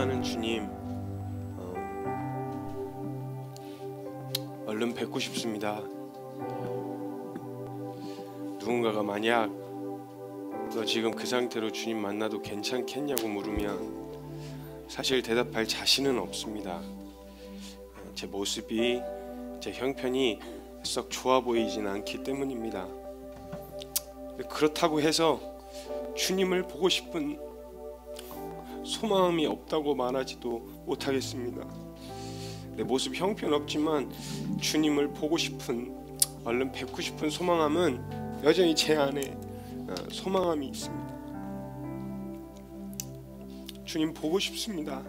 사랑하는 주님, 얼른 뵙고 싶습니다. 누군가가 만약 너 지금 그 상태로 주님 만나도 괜찮겠냐고 물으면 사실 대답할 자신은 없습니다. 제 모습이, 제 형편이 썩 좋아 보이진 않기 때문입니다. 그렇다고 해서 주님을 보고 싶은 소망이 없다고 말하지도 못하겠습니다. 내 모습 형편없지만 주님을 보고 싶은, 얼른 뵙고 싶은 소망함은 여전히 제 안에 소망함이 있습니다. 주님 보고 싶습니다.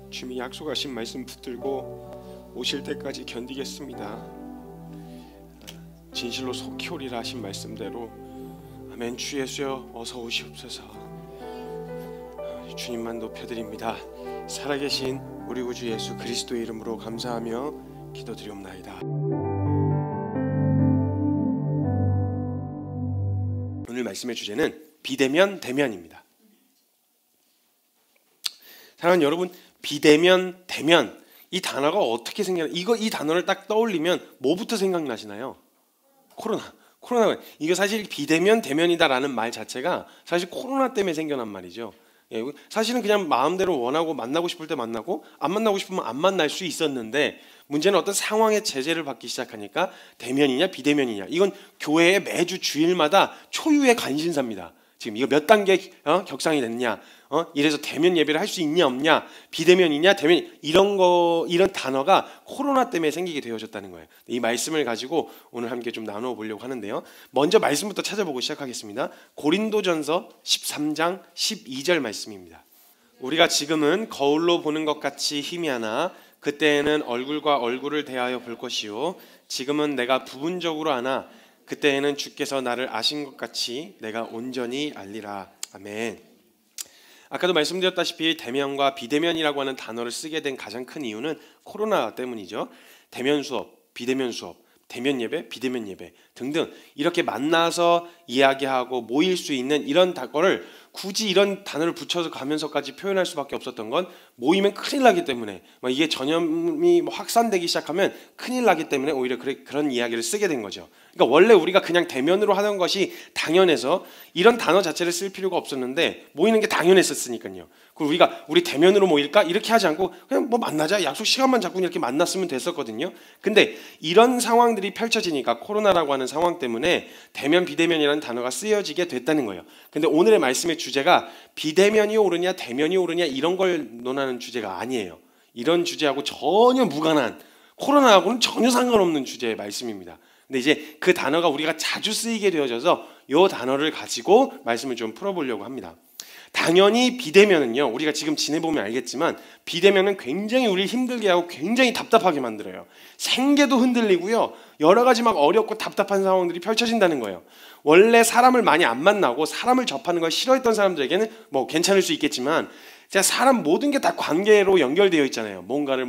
주님이 약속하신 말씀 붙들고 오실 때까지 견디겠습니다. 진실로 속히 오리라 하신 말씀대로 아멘. 주 예수여 어서 오시옵소서. 주님만 높여드립니다. 살아계신 우리 구주 예수 그리스도의 이름으로 감사하며 기도드리옵나이다. 오늘 말씀의 주제는 비대면 대면입니다. 사랑하는 여러분, 비대면 대면, 이 단어가 어떻게 생겨나? 이 단어를 딱 떠올리면 뭐부터 생각나시나요? 코로나. 이게 사실 비대면 대면이다라는 말 자체가 사실 코로나 때문에 생겨난 말이죠. 사실은 그냥 마음대로 원하고 만나고 싶을 때 만나고 안 만나고 싶으면 안 만날 수 있었는데, 문제는 어떤 상황의 제재를 받기 시작하니까 대면이냐 비대면이냐, 이건 교회에 매주 주일마다 초유의 관심사입니다. 지금 이거 몇 단계 격상이 됐냐, 이래서 대면 예배를 할 수 있냐 없냐, 비대면이냐 대면, 이런 단어가 코로나 때문에 생기게 되어졌다는 거예요. 이 말씀을 가지고 오늘 함께 좀 나누어 보려고 하는데요. 먼저 말씀부터 찾아보고 시작하겠습니다. 고린도전서 13장 12절 말씀입니다. 우리가 지금은 거울로 보는 것 같이 희미하나 그때에는 얼굴과 얼굴을 대하여 볼 것이요, 지금은 내가 부분적으로 아나 그때에는 주께서 나를 아신 것 같이 내가 온전히 알리라. 아멘. 아까도 말씀드렸다시피 대면과 비대면이라고 하는 단어를 쓰게 된 가장 큰 이유는 코로나 때문이죠. 대면 수업, 비대면 수업, 대면 예배, 비대면 예배 등등 이렇게 만나서 이야기하고 모일 수 있는 이런 단어를 굳이 이런 단어를 붙여서 가면서까지 표현할 수밖에 없었던 건 모이면 큰일 나기 때문에, 이게 전염이 확산되기 시작하면 큰일 나기 때문에 오히려 그런 이야기를 쓰게 된 거죠. 그러니까 원래 우리가 그냥 대면으로 하는 것이 당연해서 이런 단어 자체를 쓸 필요가 없었는데 모이는 게 당연했었으니까요. 그리고 우리 대면으로 모일까? 이렇게 하지 않고 그냥 만나자, 약속 시간만 잡고 이렇게 만났으면 됐었거든요. 근데 이런 상황들이 펼쳐지니까 코로나라고 하는 상황 때문에 대면 비대면이라는 단어가 쓰여지게 됐다는 거예요. 근데 오늘의 말씀의 주제가 비대면이 옳으냐 대면이 옳으냐 이런 걸 논하는 주제가 아니에요. 이런 주제하고 전혀 무관한, 코로나하고는 전혀 상관없는 주제의 말씀입니다. 근데 이제 그 단어가 우리가 자주 쓰이게 되어져서 이 단어를 가지고 말씀을 좀 풀어보려고 합니다. 당연히 비대면은요, 우리가 지금 지내보면 알겠지만 비대면은 굉장히 우리를 힘들게 하고 굉장히 답답하게 만들어요. 생계도 흔들리고요, 여러 가지 막 어렵고 답답한 상황들이 펼쳐진다는 거예요. 원래 사람을 많이 안 만나고 사람을 접하는 걸 싫어했던 사람들에게는 괜찮을 수 있겠지만, 사람 모든 게 다 관계로 연결되어 있잖아요. 뭔가를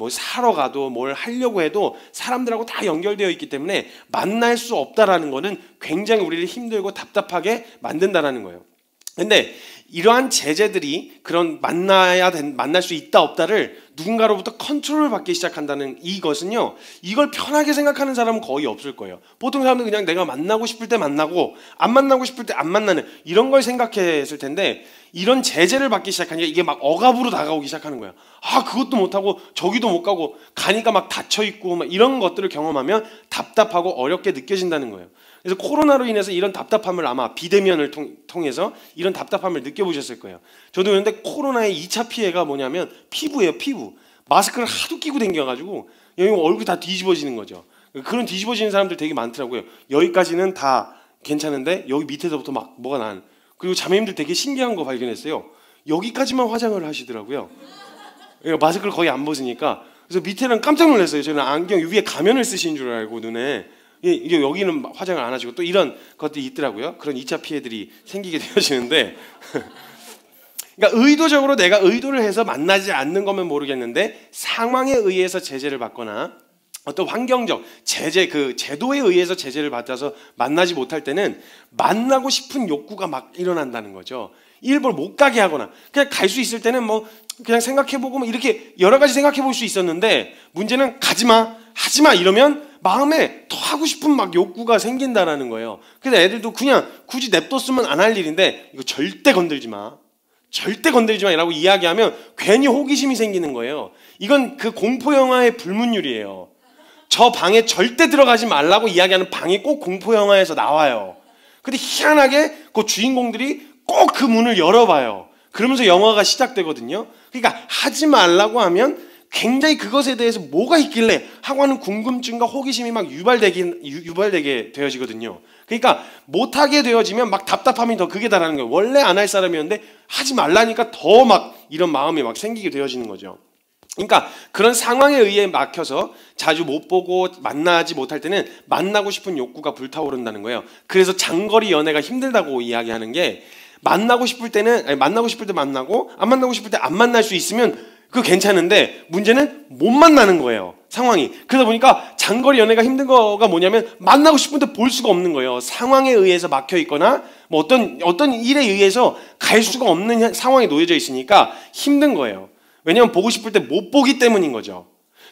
사러 가도 뭘 하려고 해도 사람들하고 다 연결되어 있기 때문에 만날 수 없다라는 거는 굉장히 우리를 힘들고 답답하게 만든다라는 거예요. 근데 이러한 제재들이 그런 만날 수 있다 없다를 누군가로부터 컨트롤을 받기 시작한다는 이것은요, 이걸 편하게 생각하는 사람은 거의 없을 거예요. 보통 사람들은 그냥 내가 만나고 싶을 때 만나고 안 만나고 싶을 때 안 만나는 이런 걸 생각했을 텐데, 이런 제재를 받기 시작하니까 이게 막 억압으로 다가오기 시작하는 거예요. 그것도 못하고 저기도 못 가고 가니까 막 닫혀있고 이런 것들을 경험하면 답답하고 어렵게 느껴진다는 거예요. 그래서 코로나로 인해서 이런 답답함을 아마 비대면을 통해서 이런 답답함을 느껴보셨을 거예요. 저도 그런데 코로나의 2차 피해가 뭐냐면 피부예요. 피부. 마스크를 하도 끼고 다녀가지고 여기 얼굴이 다 뒤집어지는 거죠. 그런 뒤집어지는 사람들 되게 많더라고요. 여기까지는 다 괜찮은데 여기 밑에서부터 막 뭐가 나는. 그리고 자매님들 되게 신기한 거 발견했어요. 여기까지만 화장을 하시더라고요. 마스크를 거의 안 벗으니까. 그래서 밑에는 깜짝 놀랐어요. 저는 안경 위에 가면을 쓰신 줄 알고 눈에. 이게 여기는 화장을 안 하시고 또 이런 것들이 있더라고요. 그런 2차 피해들이 생기게 되어지는데 그러니까 의도적으로 내가 의도를 해서 만나지 않는 거면 모르겠는데 상황에 의해서 제재를 받거나 어떤 환경적 제재, 그 제도에 의해서 제재를 받아서 만나지 못할 때는 만나고 싶은 욕구가 막 일어난다는 거죠. 일부러 못 가게 하거나 그냥 갈 수 있을 때는 뭐 그냥 생각해보고 뭐 이렇게 여러 가지 생각해볼 수 있었는데 문제는 가지마, 하지마 이러면 마음에 더 하고 싶은 막 욕구가 생긴다라는 거예요. 그래서 애들도 그냥 굳이 냅뒀으면 안 할 일인데 이거 절대 건들지 마. 절대 건들지 마라고 이야기하면 괜히 호기심이 생기는 거예요. 이건 그 공포 영화의 불문율이에요. 저 방에 절대 들어가지 말라고 이야기하는 방이 꼭 공포 영화에서 나와요. 근데 희한하게 그 주인공들이 꼭 그 문을 열어봐요. 그러면서 영화가 시작되거든요. 그러니까 하지 말라고 하면 굉장히 그것에 대해서 뭐가 있길래 하고 하는 궁금증과 호기심이 막 유발되게 되어지거든요. 그러니까 못하게 되어지면 막 답답함이 더 극에 달하는 거예요. 원래 안 할 사람이었는데 하지 말라니까 더 막 이런 마음이 막 생기게 되어지는 거죠. 그러니까 그런 상황에 의해 막혀서 자주 못 보고 만나지 못할 때는 만나고 싶은 욕구가 불타오른다는 거예요. 그래서 장거리 연애가 힘들다고 이야기하는 게 만나고 싶을 때는 만나고 싶을 때 만나고 안 만나고 싶을 때 안 만날 수 있으면 그거 괜찮은데 문제는 못 만나는 거예요. 상황이. 그러다 보니까 장거리 연애가 힘든 거가 뭐냐면 만나고 싶은데 볼 수가 없는 거예요. 상황에 의해서 막혀 있거나 뭐 어떤 일에 의해서 갈 수가 없는 상황에 놓여져 있으니까 힘든 거예요. 왜냐하면 보고 싶을 때 못 보기 때문인 거죠.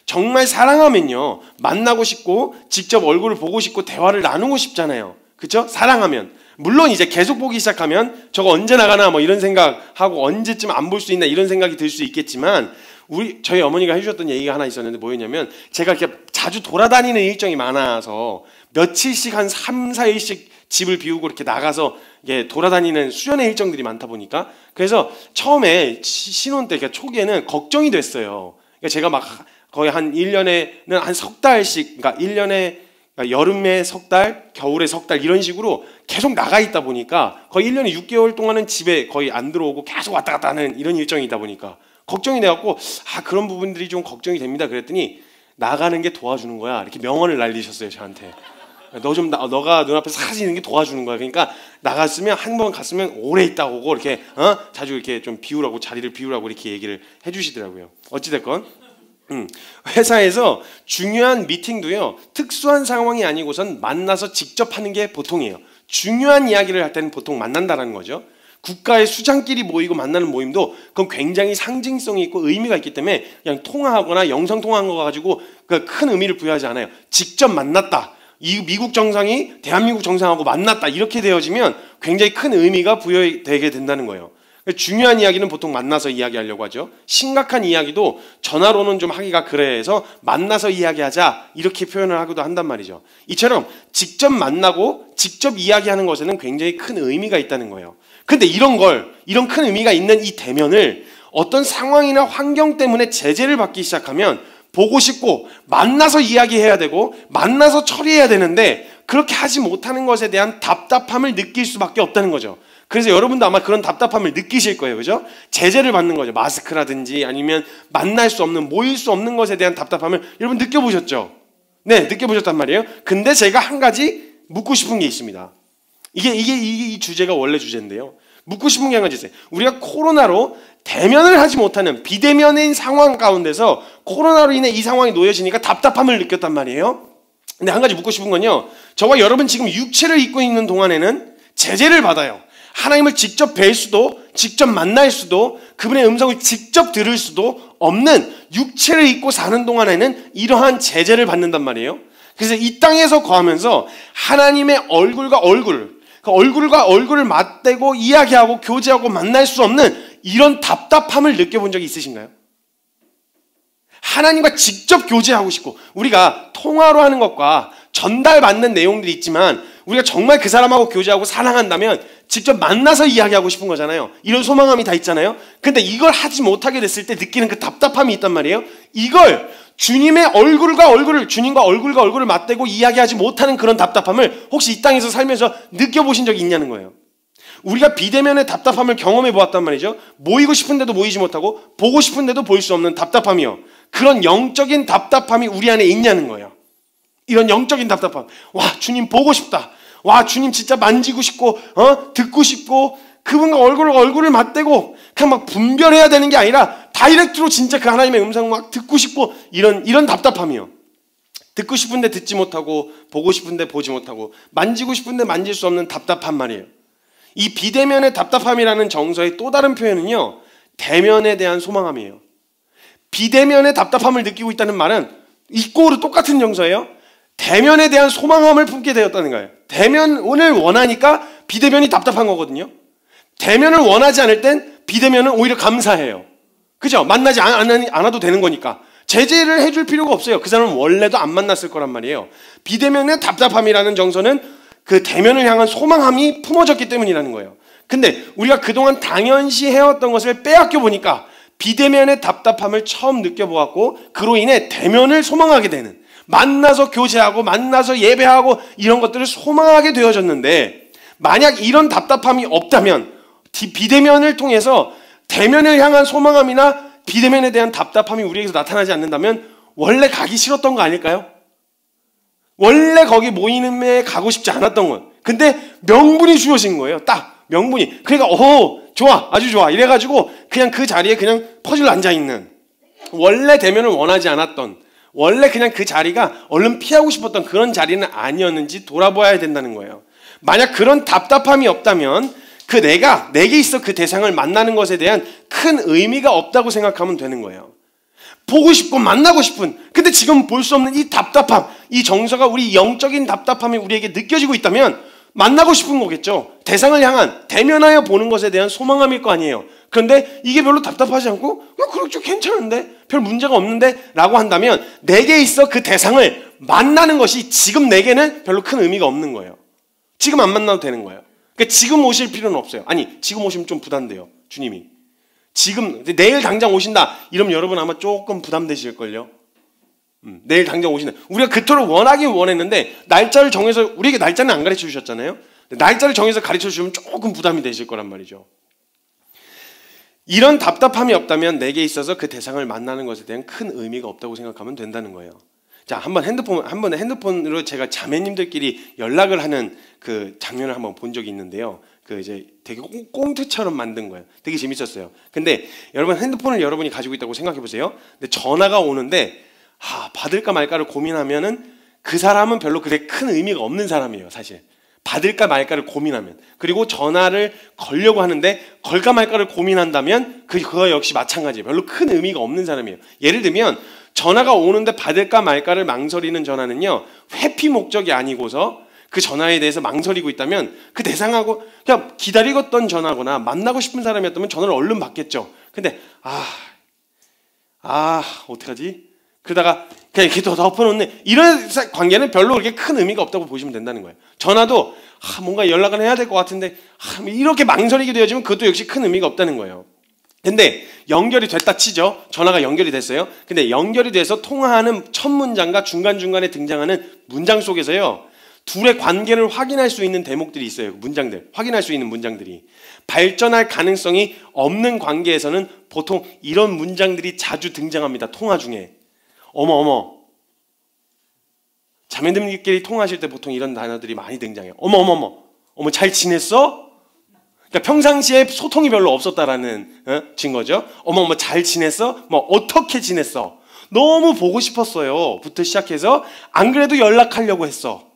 정말 사랑하면요 만나고 싶고 직접 얼굴을 보고 싶고 대화를 나누고 싶잖아요. 그렇죠? 사랑하면. 물론 이제 계속 보기 시작하면 저거 언제 나가나 뭐 이런 생각하고 언제쯤 안 볼 수 있나 이런 생각이 들 수 있겠지만 저희 어머니가 해주셨던 얘기가 하나 있었는데 뭐였냐면 제가 이렇게 자주 돌아다니는 일정이 많아서 며칠씩 한 3, 4일씩 집을 비우고 이렇게 나가서 이게 돌아다니는 수련의 일정들이 많다 보니까 그래서 처음에 신혼 때 그러니까 초기에는 걱정이 됐어요. 그러니까 제가 막 거의 한 1년에는 한 석 달씩 그러니까 1년에 그러니까 여름에 석 달, 겨울에 석 달 이런 식으로 계속 나가 있다 보니까 거의 1년에 6개월 동안은 집에 거의 안 들어오고 계속 왔다 갔다 하는 이런 일정이 있다 보니까 걱정이 돼갖고 그런 부분들이 좀 걱정이 됩니다. 그랬더니 나가는 게 도와주는 거야. 이렇게 명언을 날리셨어요 저한테. 너가 눈앞에서 사라지는 게 도와주는 거야. 그러니까 나갔으면 한 번 갔으면 오래 있다 오고 이렇게 자주 이렇게 좀 비우라고 자리를 비우라고 이렇게 얘기를 해주시더라고요. 어찌됐건 회사에서 중요한 미팅도요 특수한 상황이 아니고선 만나서 직접 하는 게 보통이에요. 중요한 이야기를 할 때는 보통 만난다라는 거죠. 국가의 수장끼리 모이고 만나는 모임도 그건 굉장히 상징성이 있고 의미가 있기 때문에 그냥 통화하거나 영상 통화한 거 가지고 큰 의미를 부여하지 않아요. 직접 만났다. 이 미국 정상이 대한민국 정상하고 만났다. 이렇게 되어지면 굉장히 큰 의미가 부여되게 된다는 거예요. 중요한 이야기는 보통 만나서 이야기하려고 하죠. 심각한 이야기도 전화로는 좀 하기가 그래서 만나서 이야기하자 이렇게 표현을 하기도 한단 말이죠. 이처럼 직접 만나고 직접 이야기하는 것에는 굉장히 큰 의미가 있다는 거예요. 근데 이런 큰 의미가 있는 이 대면을 어떤 상황이나 환경 때문에 제재를 받기 시작하면 보고 싶고 만나서 이야기해야 되고 만나서 처리해야 되는데 그렇게 하지 못하는 것에 대한 답답함을 느낄 수밖에 없다는 거죠. 그래서 여러분도 아마 그런 답답함을 느끼실 거예요. 그죠? 제재를 받는 거죠. 마스크라든지 아니면 만날 수 없는, 모일 수 없는 것에 대한 답답함을 여러분 느껴보셨죠? 네, 느껴보셨단 말이에요. 근데 제가 한 가지 묻고 싶은 게 있습니다. 이 주제가 원래 주제인데요. 묻고 싶은 게 한 가지 있어요. 우리가 코로나로 대면을 하지 못하는 비대면인 상황 가운데서 코로나로 인해 이 상황이 놓여지니까 답답함을 느꼈단 말이에요. 근데 한 가지 묻고 싶은 건요. 저와 여러분 지금 육체를 입고 있는 동안에는 제재를 받아요. 하나님을 직접 뵐 수도 직접 만날 수도 그분의 음성을 직접 들을 수도 없는 육체를 입고 사는 동안에는 이러한 제재를 받는단 말이에요. 그래서 이 땅에서 거하면서 하나님의 얼굴과 얼굴을 맞대고 이야기하고 교제하고 만날 수 없는 이런 답답함을 느껴본 적이 있으신가요? 하나님과 직접 교제하고 싶고 우리가 통화로 하는 것과 전달받는 내용들이 있지만 우리가 정말 그 사람하고 교제하고 사랑한다면 직접 만나서 이야기하고 싶은 거잖아요. 이런 소망함이 다 있잖아요. 근데 이걸 하지 못하게 됐을 때 느끼는 그 답답함이 있단 말이에요. 이걸 주님과 얼굴과 얼굴을 맞대고 이야기하지 못하는 그런 답답함을 혹시 이 땅에서 살면서 느껴보신 적이 있냐는 거예요. 우리가 비대면의 답답함을 경험해 보았단 말이죠. 모이고 싶은데도 모이지 못하고 보고 싶은데도 볼 수 없는 답답함이요. 그런 영적인 답답함이 우리 안에 있냐는 거예요. 이런 영적인 답답함. 와, 주님 보고 싶다. 와, 주님 진짜 만지고 싶고 듣고 싶고 그분과 얼굴을 맞대고 그냥 막 분별해야 되는 게 아니라 다이렉트로 진짜 그 하나님의 음성 막 듣고 싶고 이런 답답함이요. 듣고 싶은데 듣지 못하고 보고 싶은데 보지 못하고 만지고 싶은데 만질 수 없는 답답한 말이에요. 이 비대면의 답답함이라는 정서의 또 다른 표현은요, 대면에 대한 소망함이에요. 비대면의 답답함을 느끼고 있다는 말은 이꼬르 똑같은 정서예요. 대면에 대한 소망함을 품게 되었다는 거예요. 대면을 원하니까 비대면이 답답한 거거든요. 대면을 원하지 않을 땐 비대면은 오히려 감사해요. 그죠? 만나지 않아도 되는 거니까. 제재를 해줄 필요가 없어요. 그 사람은 원래도 안 만났을 거란 말이에요. 비대면의 답답함이라는 정서는 그 대면을 향한 소망함이 품어졌기 때문이라는 거예요. 근데 우리가 그동안 당연시 해왔던 것을 빼앗겨 보니까 비대면의 답답함을 처음 느껴보았고, 그로 인해 대면을 소망하게 되는, 만나서 교제하고 만나서 예배하고 이런 것들을 소망하게 되어졌는데, 만약 이런 답답함이 없다면, 비대면을 통해서 대면을 향한 소망함이나 비대면에 대한 답답함이 우리에게서 나타나지 않는다면 원래 가기 싫었던 거 아닐까요? 원래 거기 모임에 가고 싶지 않았던 것. 근데 명분이 주어진 거예요. 딱 명분이. 그러니까 좋아, 아주 좋아 이래가지고 그냥 그 자리에 그냥 퍼즐 앉아있는, 원래 대면을 원하지 않았던, 원래 그냥 그 자리가 얼른 피하고 싶었던 그런 자리는 아니었는지 돌아봐야 된다는 거예요. 만약 그런 답답함이 없다면 내게 있어 그 대상을 만나는 것에 대한 큰 의미가 없다고 생각하면 되는 거예요. 보고 싶고 만나고 싶은, 근데 지금 볼 수 없는 이 답답함, 이 정서가, 우리 영적인 답답함이 우리에게 느껴지고 있다면 만나고 싶은 거겠죠. 대상을 향한, 대면하여 보는 것에 대한 소망함일 거 아니에요. 그런데 이게 별로 답답하지 않고 그렇죠, 괜찮은데, 별 문제가 없는데 라고 한다면 내게 있어 그 대상을 만나는 것이 지금 내게는 별로 큰 의미가 없는 거예요. 지금 안 만나도 되는 거예요. 그러니까 지금 오실 필요는 없어요. 아니, 지금 오시면 좀 부담돼요, 주님이. 지금 내일 당장 오신다 이러면 여러분 아마 조금 부담되실걸요. 내일 당장 오신다. 우리가 그토록 원하긴 원했는데 날짜를 정해서, 우리에게 날짜는 안 가르쳐 주셨잖아요. 날짜를 정해서 가르쳐 주시면 조금 부담이 되실 거란 말이죠. 이런 답답함이 없다면 내게 있어서 그 대상을 만나는 것에 대한 큰 의미가 없다고 생각하면 된다는 거예요. 자, 한번 핸드폰으로 제가 자매님들끼리 연락을 하는 그 장면을 한번 본 적이 있는데요. 그 이제 되게 꽁트처럼 만든 거예요. 되게 재밌었어요. 근데 여러분, 핸드폰을 여러분이 가지고 있다고 생각해 보세요. 근데 전화가 오는데 받을까 말까를 고민하면은 그 사람은 별로 그렇게 큰 의미가 없는 사람이에요, 사실. 받을까 말까를 고민하면. 그리고 전화를 걸려고 하는데 걸까 말까를 고민한다면 그거 역시 마찬가지예요. 별로 큰 의미가 없는 사람이에요. 예를 들면 전화가 오는데 받을까 말까를 망설이는 전화는요, 회피 목적이 아니고서 그 전화에 대해서 망설이고 있다면 그 대상하고 그냥 기다리던 전화거나 만나고 싶은 사람이었다면 전화를 얼른 받겠죠. 근데 어떡하지? 그러다가 그냥 이렇게 더 덮어놓는 이런 관계는 별로 그렇게 큰 의미가 없다고 보시면 된다는 거예요. 전화도 뭔가 연락을 해야 될 것 같은데 이렇게 망설이게 되어지면 그것도 역시 큰 의미가 없다는 거예요. 근데 연결이 됐다 치죠. 전화가 연결이 됐어요. 근데 연결이 돼서 통화하는 첫 문장과 중간중간에 등장하는 문장 속에서요, 둘의 관계를 확인할 수 있는 대목들이 있어요. 문장들, 확인할 수 있는 문장들이. 발전할 가능성이 없는 관계에서는 보통 이런 문장들이 자주 등장합니다. 통화 중에. 어머. 자매님들끼리 통화하실 때 보통 이런 단어들이 많이 등장해요. 어머 잘 지냈어? 그러니까 평상시에 소통이 별로 없었다라는 증거죠. 어머 잘 지냈어? 어떻게 지냈어? 너무 보고 싶었어요 부터 시작해서 안 그래도 연락하려고 했어.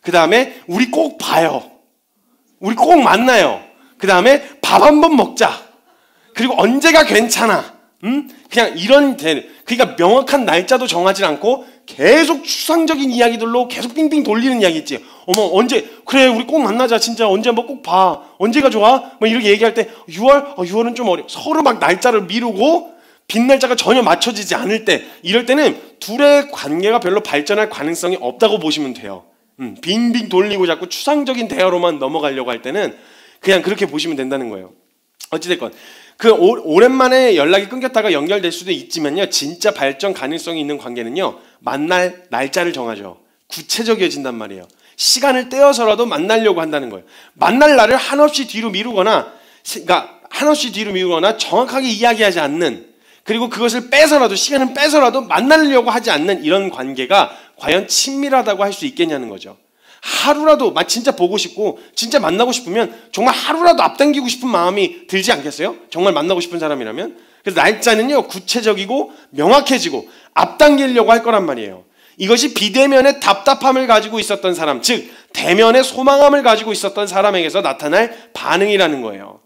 그 다음에 우리 꼭 봐요. 우리 꼭 만나요. 그 다음에 밥 한번 먹자. 그리고 언제가 괜찮아. 그냥 그러니까 명확한 날짜도 정하지 않고 계속 추상적인 이야기들로 계속 빙빙 돌리는 이야기 있지. 어머 언제, 그래 우리 꼭 만나자, 진짜 언제 한번 꼭 봐. 언제가 좋아? 이렇게 얘기할 때 6월? 6월은 좀 어려. 서로 막 날짜를 미루고 빈 날짜가 전혀 맞춰지지 않을 때, 이럴 때는 둘의 관계가 별로 발전할 가능성이 없다고 보시면 돼요. 빙빙 돌리고 자꾸 추상적인 대화로만 넘어가려고 할 때는 그냥 그렇게 보시면 된다는 거예요. 어찌됐건 오랜만에 연락이 끊겼다가 연결될 수도 있지만요, 진짜 발전 가능성이 있는 관계는요, 만날 날짜를 정하죠. 구체적이어진단 말이에요. 시간을 떼어서라도 만나려고 한다는 거예요. 만날 날을 한없이 뒤로 미루거나 정확하게 이야기하지 않는, 그리고 그것을 시간을 빼서라도 만나려고 하지 않는 이런 관계가 과연 친밀하다고 할 수 있겠냐는 거죠. 하루라도 진짜 보고 싶고 진짜 만나고 싶으면 정말 하루라도 앞당기고 싶은 마음이 들지 않겠어요? 정말 만나고 싶은 사람이라면. 그래서 날짜는요 구체적이고 명확해지고 앞당기려고 할 거란 말이에요. 이것이 비대면의 답답함을 가지고 있었던 사람, 즉 대면의 소망함을 가지고 있었던 사람에게서 나타날 반응이라는 거예요.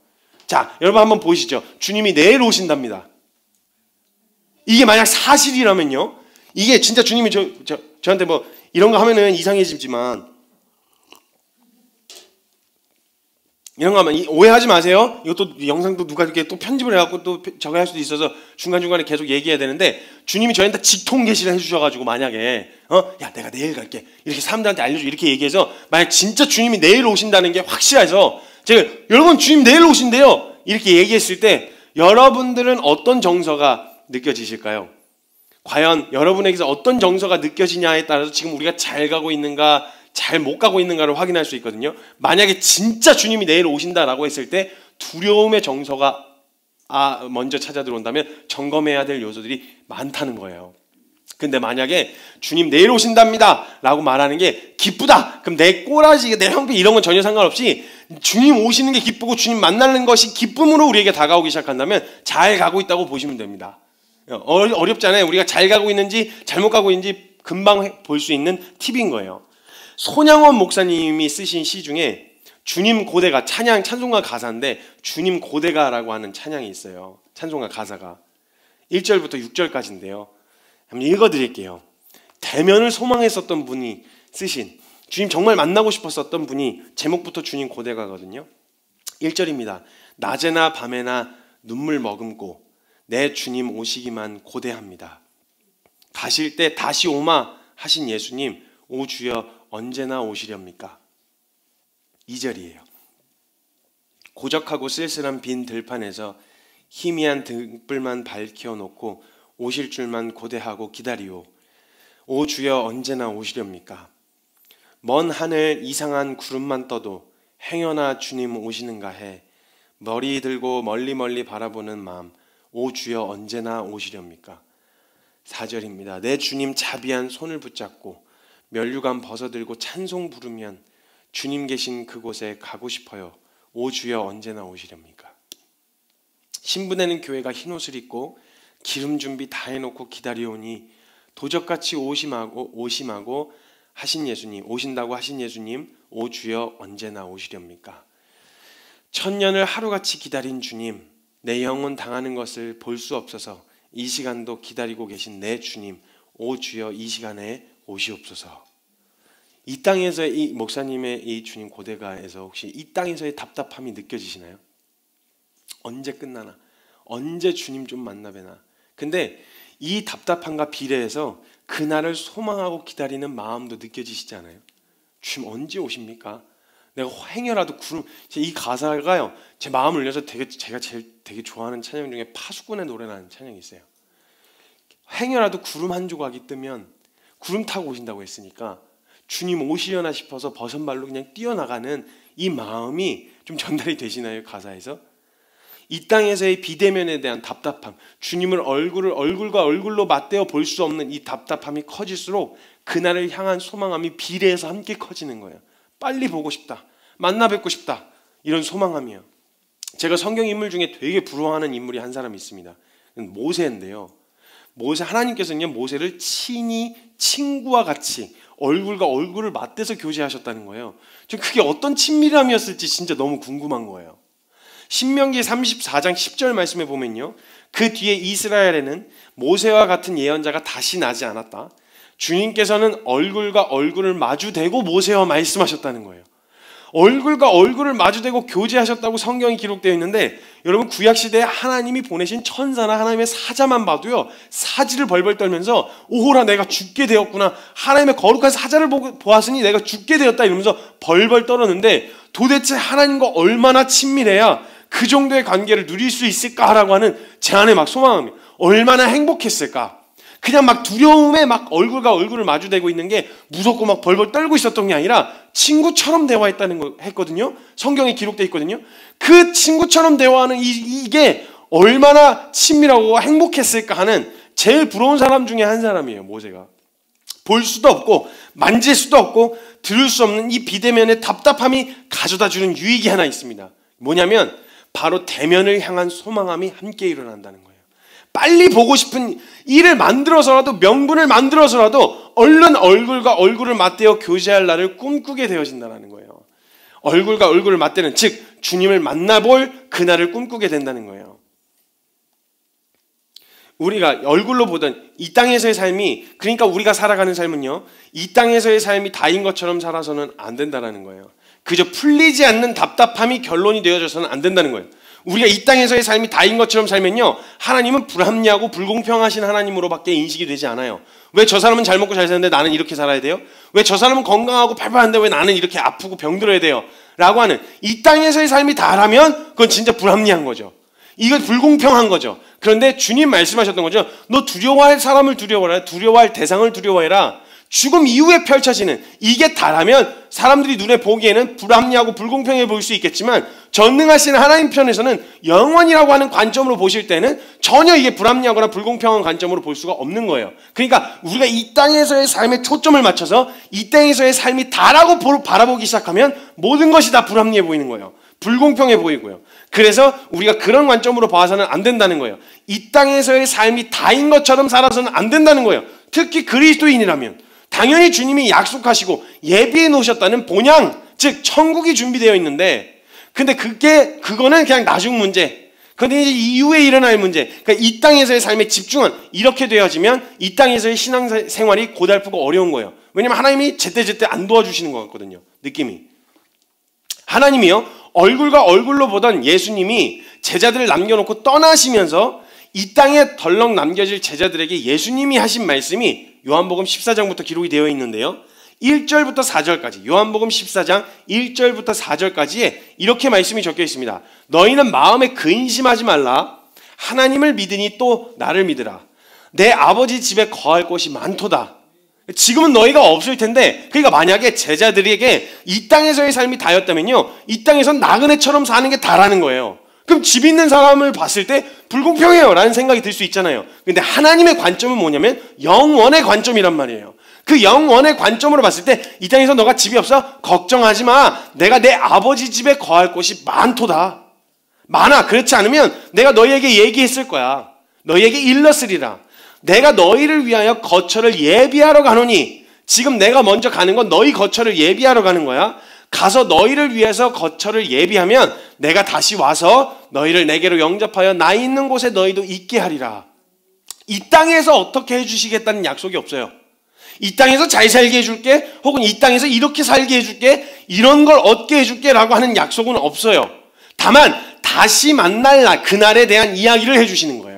자, 여러분 한번 보시죠. 주님이 내일 오신답니다. 이게 만약 사실이라면요, 이게 진짜 주님이 저한테 뭐 이런 거 하면은 이상해지지만, 이런 거 하면 오해하지 마세요. 이것도 영상도 누가 이렇게 또 편집을 해갖고 또 저거 할 수도 있어서 중간중간에 계속 얘기해야 되는데, 주님이 저한테 직통 계시를 해주셔가지고 만약에 야 내가 내일 갈게 이렇게 사람들한테 알려줘 이렇게 얘기해서, 만약 진짜 주님이 내일 오신다는 게 확실해서 제가 여러분 주님 내일 오신대요 이렇게 얘기했을 때 여러분들은 어떤 정서가 느껴지실까요? 과연 여러분에게서 어떤 정서가 느껴지냐에 따라서 지금 우리가 잘 가고 있는가 잘 못 가고 있는가를 확인할 수 있거든요. 만약에 진짜 주님이 내일 오신다라고 했을 때 두려움의 정서가 먼저 찾아 들어온다면 점검해야 될 요소들이 많다는 거예요. 근데 만약에 주님 내일 오신답니다 라고 말하는 게 기쁘다, 그럼 내 꼬라지, 내 형편 이런 건 전혀 상관없이 주님 오시는 게 기쁘고 주님 만나는 것이 기쁨으로 우리에게 다가오기 시작한다면 잘 가고 있다고 보시면 됩니다. 어렵잖아요. 우리가 잘 가고 있는지 잘못 가고 있는지 금방 볼 수 있는 팁인 거예요. 손양원 목사님이 쓰신 시 중에 주님 고대가, 찬송가 가사인데 주님 고대가라고 하는 찬양이 있어요. 찬송가 가사가 1절부터 6절까지인데요. 한번 읽어드릴게요. 대면을 소망했었던 분이 쓰신, 주님 정말 만나고 싶었었던 분이 제목부터 주님 고대가거든요. 1절입니다. 낮에나 밤에나 눈물 머금고 내 주님 오시기만 고대합니다. 가실 때 다시 오마 하신 예수님, 오 주여 언제나 오시렵니까? 2절이에요. 고적하고 쓸쓸한 빈 들판에서 희미한 등불만 밝혀놓고 오실 줄만 고대하고 기다리오. 오 주여 언제나 오시렵니까? 먼 하늘 이상한 구름만 떠도 행여나 주님 오시는가 해 머리 들고 멀리 멀리 바라보는 마음, 오 주여 언제나 오시렵니까? 4절입니다. 내 주님 자비한 손을 붙잡고 면류관 벗어들고 찬송 부르면 주님 계신 그곳에 가고 싶어요. 오 주여 언제나 오시렵니까? 신부되는 교회가 흰옷을 입고 기름 준비 다 해놓고 기다려오니 도적같이 오심하고 하신 예수님, 오신다고 하신 예수님, 오 주여 언제나 오시렵니까? 천년을 하루같이 기다린 주님, 내 영혼 당하는 것을 볼 수 없어서 이 시간도 기다리고 계신 내 주님, 오 주여 이 시간에 오시옵소서. 이 땅에서 이 목사님의 이 주님 고대가에서 혹시 이 땅에서의 답답함이 느껴지시나요? 언제 끝나나? 언제 주님 좀 만나뵈나? 근데 이 답답함과 비례해서 그날을 소망하고 기다리는 마음도 느껴지시지 않아요? 주님 언제 오십니까? 내가 행여라도 구름, 이 가사가요 제 마음을 울려서 제가 되게 좋아하는 찬양 중에 파수꾼의 노래라는 찬양이 있어요. 행여라도 구름 한 조각이 뜨면, 구름 타고 오신다고 했으니까 주님 오시려나 싶어서 버선발로 그냥 뛰어나가는 이 마음이 좀 전달이 되시나요? 가사에서 이 땅에서의 비대면에 대한 답답함, 주님을 얼굴과 얼굴로 맞대어 볼 수 없는 이 답답함이 커질수록 그날을 향한 소망함이 비례해서 함께 커지는 거예요. 빨리 보고 싶다, 만나 뵙고 싶다, 이런 소망함이에요. 제가 성경 인물 중에 되게 부러워하는 인물이 한 사람 있습니다. 모세인데요. 하나님께서는요 모세를 친히 친구와 같이 얼굴과 얼굴을 맞대서 교제하셨다는 거예요. 저 그게 어떤 친밀함이었을지 진짜 너무 궁금한 거예요. 신명기 34장 10절 말씀에 보면요, 그 뒤에 이스라엘에는 모세와 같은 예언자가 다시 나지 않았다. 주님께서는 얼굴과 얼굴을 마주대고 모세와 말씀하셨다는 거예요. 얼굴과 얼굴을 마주대고 교제하셨다고 성경이 기록되어 있는데, 여러분 구약시대에 하나님이 보내신 천사나 하나님의 사자만 봐도요 사지를 벌벌 떨면서 오호라 내가 죽게 되었구나, 하나님의 거룩한 사자를 보았으니 내가 죽게 되었다 이러면서 벌벌 떨었는데, 도대체 하나님과 얼마나 친밀해야 그 정도의 관계를 누릴 수 있을까라고 하는 제 안에 막 소망함이, 얼마나 행복했을까. 그냥 막 두려움에 막 얼굴과 얼굴을 마주대고 있는 게 무섭고 막 벌벌 떨고 있었던 게 아니라 친구처럼 대화했다는 거 했거든요. 성경에 기록되어 있거든요. 그 친구처럼 대화하는 이게 얼마나 친밀하고 행복했을까 하는 제일 부러운 사람 중에 한 사람이에요. 모세가 볼 수도 없고 만질 수도 없고 들을 수 없는 이 비대면의 답답함이 가져다주는 유익이 하나 있습니다. 뭐냐면 바로 대면을 향한 소망함이 함께 일어난다는 거예요. 빨리 보고 싶은 일을 만들어서라도, 명분을 만들어서라도 얼른 얼굴과 얼굴을 맞대어 교제할 날을 꿈꾸게 되어진다는 거예요. 얼굴과 얼굴을 맞대는, 즉 주님을 만나볼 그날을 꿈꾸게 된다는 거예요. 우리가 얼굴로 보던 이 땅에서의 삶이, 그러니까 우리가 살아가는 삶은요, 이 땅에서의 삶이 다인 것처럼 살아서는 안 된다는 거예요. 그저 풀리지 않는 답답함이 결론이 되어져서는 안 된다는 거예요. 우리가 이 땅에서의 삶이 다인 것처럼 살면요, 하나님은 불합리하고 불공평하신 하나님으로밖에 인식이 되지 않아요. 왜 저 사람은 잘 먹고 잘 사는데 나는 이렇게 살아야 돼요? 왜 저 사람은 건강하고 팔팔한데 왜 나는 이렇게 아프고 병들어야 돼요? 라고 하는, 이 땅에서의 삶이 다라면 그건 진짜 불합리한 거죠. 이건 불공평한 거죠. 그런데 주님 말씀하셨던 거죠. 너 두려워할 사람을 두려워해라. 두려워할 대상을 두려워해라. 죽음 이후에 펼쳐지는, 이게 다라면 사람들이 눈에 보기에는 불합리하고 불공평해 보일 수 있겠지만, 전능하신 하나님 편에서는 영원이라고 하는 관점으로 보실 때는 전혀 이게 불합리하거나 불공평한 관점으로 볼 수가 없는 거예요. 그러니까 우리가 이 땅에서의 삶에 초점을 맞춰서 이 땅에서의 삶이 다라고 바라보기 시작하면 모든 것이 다 불합리해 보이는 거예요. 불공평해 보이고요. 그래서 우리가 그런 관점으로 봐서는 안 된다는 거예요. 이 땅에서의 삶이 다인 것처럼 살아서는 안 된다는 거예요. 특히 그리스도인이라면 당연히 주님이 약속하시고 예비해 놓으셨다는 본향, 즉 천국이 준비되어 있는데, 근데 그거는 그냥 나중 문제. 근데 이제 이후에 일어날 문제. 그러니까 이 땅에서의 삶에 집중한, 이렇게 되어지면 이 땅에서의 신앙생활이 고달프고 어려운 거예요. 왜냐면 하나님이 제때제때 안 도와주시는 것 같거든요. 느낌이. 하나님이요, 얼굴과 얼굴로 보던 예수님이 제자들을 남겨놓고 떠나시면서 이 땅에 덜렁 남겨질 제자들에게 예수님이 하신 말씀이 요한복음 14장부터 기록이 되어 있는데요, 1절부터 4절까지, 요한복음 14장 1절부터 4절까지에 이렇게 말씀이 적혀 있습니다. 너희는 마음에 근심하지 말라. 하나님을 믿으니 또 나를 믿으라. 내 아버지 집에 거할 곳이 많도다. 지금은 너희가 없을 텐데, 그러니까 만약에 제자들에게 이 땅에서의 삶이 다였다면요, 이 땅에선 나그네처럼 사는 게 다라는 거예요. 그럼 집 있는 사람을 봤을 때 불공평해요 라는 생각이 들 수 있잖아요. 근데 하나님의 관점은 뭐냐면 영원의 관점이란 말이에요. 그 영원의 관점으로 봤을 때 이 땅에서 너가 집이 없어? 걱정하지 마. 내가 내 아버지 집에 거할 곳이 많도다. 많아. 그렇지 않으면 내가 너희에게 얘기했을 거야. 너희에게 일렀으리라. 내가 너희를 위하여 거처를 예비하러 가노니, 지금 내가 먼저 가는 건 너희 거처를 예비하러 가는 거야. 가서 너희를 위해서 거처를 예비하면 내가 다시 와서 너희를 내게로 영접하여 나 있는 곳에 너희도 있게 하리라. 이 땅에서 어떻게 해주시겠다는 약속이 없어요. 이 땅에서 잘 살게 해줄게, 혹은 이 땅에서 이렇게 살게 해줄게, 이런 걸 얻게 해줄게 라고 하는 약속은 없어요. 다만 다시 만날 날, 그날에 대한 이야기를 해주시는 거예요.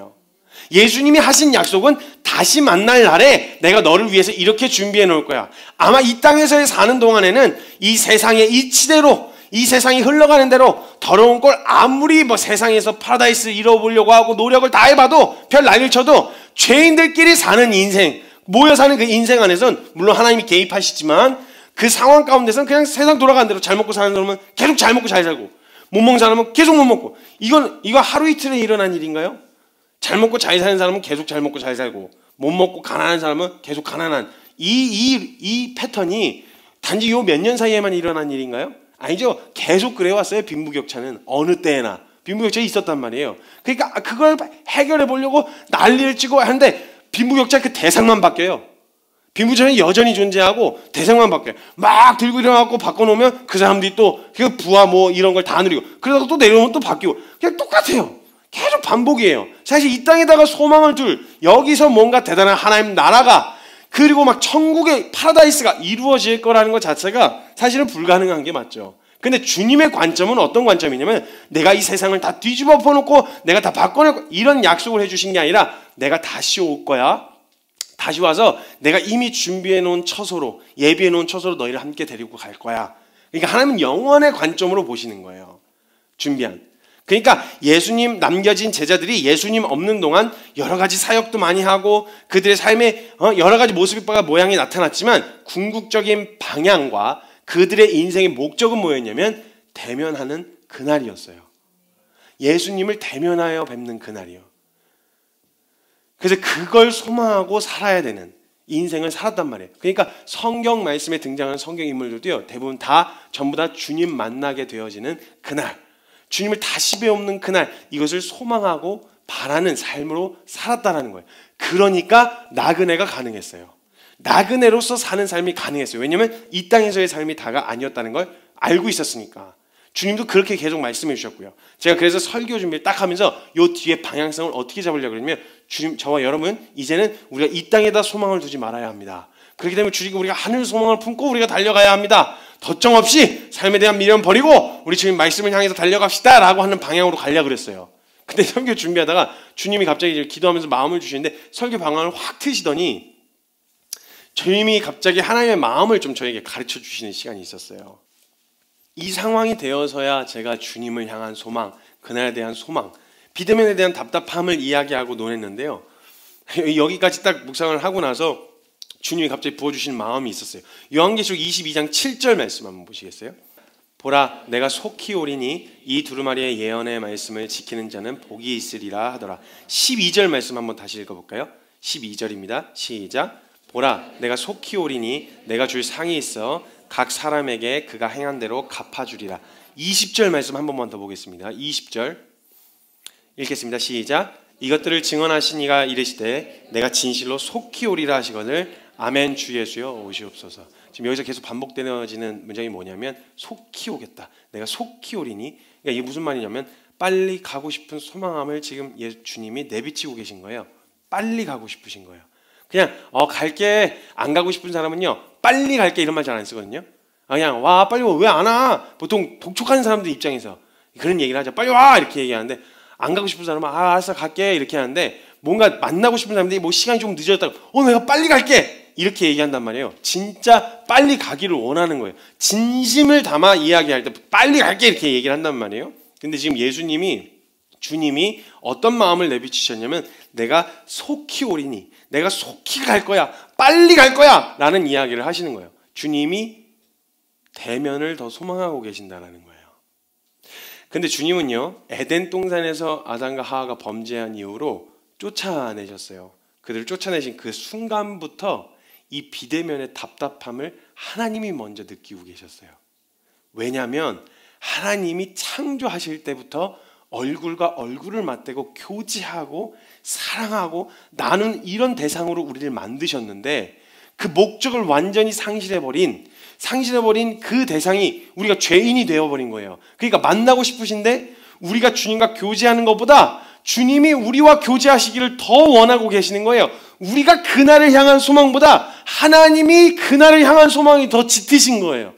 예수님이 하신 약속은 다시 만날 날에 내가 너를 위해서 이렇게 준비해 놓을 거야. 아마 이 땅에서 사는 동안에는 이 세상의 이치대로, 이 세상이 흘러가는 대로 더러운 걸 아무리 뭐 세상에서 파라다이스를 이뤄보려고 하고 노력을 다 해봐도, 별 난리를 쳐도 죄인들끼리 사는 인생, 모여 사는 그 인생 안에선 물론 하나님이 개입하시지만 그 상황 가운데서는 그냥 세상 돌아가는 대로 잘 먹고 사는 사람은 계속 잘 먹고 잘 살고, 못 먹는 사람은 계속 못 먹고. 이거 하루 이틀에 일어난 일인가요? 잘 먹고 잘 사는 사람은 계속 잘 먹고 잘 살고, 못 먹고 가난한 사람은 계속 가난한, 이 패턴이 단지 요 몇 년 사이에만 일어난 일인가요? 아니죠. 계속 그래왔어요. 빈부격차는 어느 때나 빈부격차가 있었단 말이에요. 그러니까 그걸 해결해 보려고 난리를 치고 하는데 빈부격차 그 대상만 바뀌어요. 빈부격차는 여전히 존재하고 대상만 바뀌어요. 막 들고 일어나고 바꿔놓으면 그 사람들이 또 부와 뭐 이런 걸 다 누리고, 그러다가 또 내려오면 또 바뀌고, 그냥 똑같아요. 계속 반복이에요. 사실 이 땅에다가 소망을 둘, 여기서 뭔가 대단한 하나님 나라가, 그리고 막 천국의 파라다이스가 이루어질 거라는 것 자체가 사실은 불가능한 게 맞죠. 근데 주님의 관점은 어떤 관점이냐면, 내가 이 세상을 다 뒤집어 엎어놓고 내가 다 바꿔놓고 이런 약속을 해주신 게 아니라, 내가 다시 올 거야. 다시 와서 내가 이미 준비해 놓은 처소로, 예비해 놓은 처소로 너희를 함께 데리고 갈 거야. 그러니까 하나님은 영원의 관점으로 보시는 거예요. 준비한. 그러니까 예수님 남겨진 제자들이 예수님 없는 동안 여러 가지 사역도 많이 하고 그들의 삶에 여러 가지 모습과 모양이 나타났지만, 궁극적인 방향과 그들의 인생의 목적은 뭐였냐면 대면하는 그날이었어요. 예수님을 대면하여 뵙는 그날이요. 그래서 그걸 소망하고 살아야 되는, 인생을 살았단 말이에요. 그러니까 성경 말씀에 등장하는 성경 인물들도요, 대부분 전부 다 주님 만나게 되어지는 그날, 주님을 다시 뵙는 그날, 이것을 소망하고 바라는 삶으로 살았다라는 거예요. 그러니까 나그네가 가능했어요. 나그네로서 사는 삶이 가능했어요. 왜냐하면 이 땅에서의 삶이 다가 아니었다는 걸 알고 있었으니까. 주님도 그렇게 계속 말씀해 주셨고요. 제가 그래서 설교 준비를 딱 하면서 요 뒤에 방향성을 어떻게 잡으려고 그러냐면, 주님, 저와 여러분, 이제는 우리가 이 땅에다 소망을 두지 말아야 합니다. 그렇기 때문에 주님, 우리가 하늘 소망을 품고 우리가 달려가야 합니다. 덧정 없이 삶에 대한 미련 버리고 우리 주님 말씀을 향해서 달려갑시다 라고 하는 방향으로 가려고 그랬어요. 근데 설교 준비하다가 주님이 갑자기 기도하면서 마음을 주시는데 설교 방향을 확 트시더니 주님이 갑자기 하나님의 마음을 좀 저에게 가르쳐 주시는 시간이 있었어요. 이 상황이 되어서야 제가 주님을 향한 소망, 그날에 대한 소망, 비대면에 대한 답답함을 이야기하고 논했는데요. 여기까지 딱 묵상을 하고 나서 주님이 갑자기 부어주시는 마음이 있었어요. 요한계시록 22장 7절 말씀 한번 보시겠어요? 보라, 내가 속히 오리니 이 두루마리의 예언의 말씀을 지키는 자는 복이 있으리라 하더라. 12절 말씀 한번 다시 읽어볼까요? 12절입니다. 시작. 보라, 내가 속히 오리니 내가 줄 상이 있어 각 사람에게 그가 행한 대로 갚아주리라. 20절 말씀 한 번만 더 보겠습니다. 20절 읽겠습니다. 시작. 이것들을 증언하신 이가 이르시되 내가 진실로 속히 오리라 하시거늘 아멘. 주 예수여 오시옵소서. 지금 여기서 계속 반복되어지는 문장이 뭐냐면 속히 오겠다. 내가 속히 오리니. 그러니까 이게 무슨 말이냐면 빨리 가고 싶은 소망함을 지금 주님이 내비치고 계신 거예요. 빨리 가고 싶으신 거예요. 그냥 갈게, 안 가고 싶은 사람은요 빨리 갈게 이런 말 잘 안 쓰거든요. 그냥 와, 빨리 와, 왜 안 와? 보통 독촉하는 사람들 입장에서 그런 얘기를 하죠. 빨리 와 이렇게 얘기하는데, 안 가고 싶은 사람은 알았어 갈게 이렇게 하는데, 뭔가 만나고 싶은 사람들이 뭐 시간이 좀 늦어졌다고 내가 빨리 갈게 이렇게 얘기한단 말이에요. 진짜 빨리 가기를 원하는 거예요. 진심을 담아 이야기할 때 빨리 갈게 이렇게 얘기를 한단 말이에요. 근데 지금 주님이 어떤 마음을 내비치셨냐면 내가 속히 오리니, 내가 속히 갈 거야, 빨리 갈 거야 라는 이야기를 하시는 거예요. 주님이 대면을 더 소망하고 계신다라는 거예요. 근데 주님은요, 에덴 동산에서 아담과 하와가 범죄한 이후로 쫓아내셨어요. 그들을 쫓아내신 그 순간부터 이 비대면의 답답함을 하나님이 먼저 느끼고 계셨어요. 왜냐하면 하나님이 창조하실 때부터 얼굴과 얼굴을 맞대고 교제하고 사랑하고 나눈 이런 대상으로 우리를 만드셨는데, 그 목적을 완전히 상실해버린 그 대상이 우리가 죄인이 되어버린 거예요. 그러니까 만나고 싶으신데 우리가 주님과 교제하는 것보다 주님이 우리와 교제하시기를 더 원하고 계시는 거예요. 우리가 그날을 향한 소망보다 하나님이 그날을 향한 소망이 더 짙으신 거예요.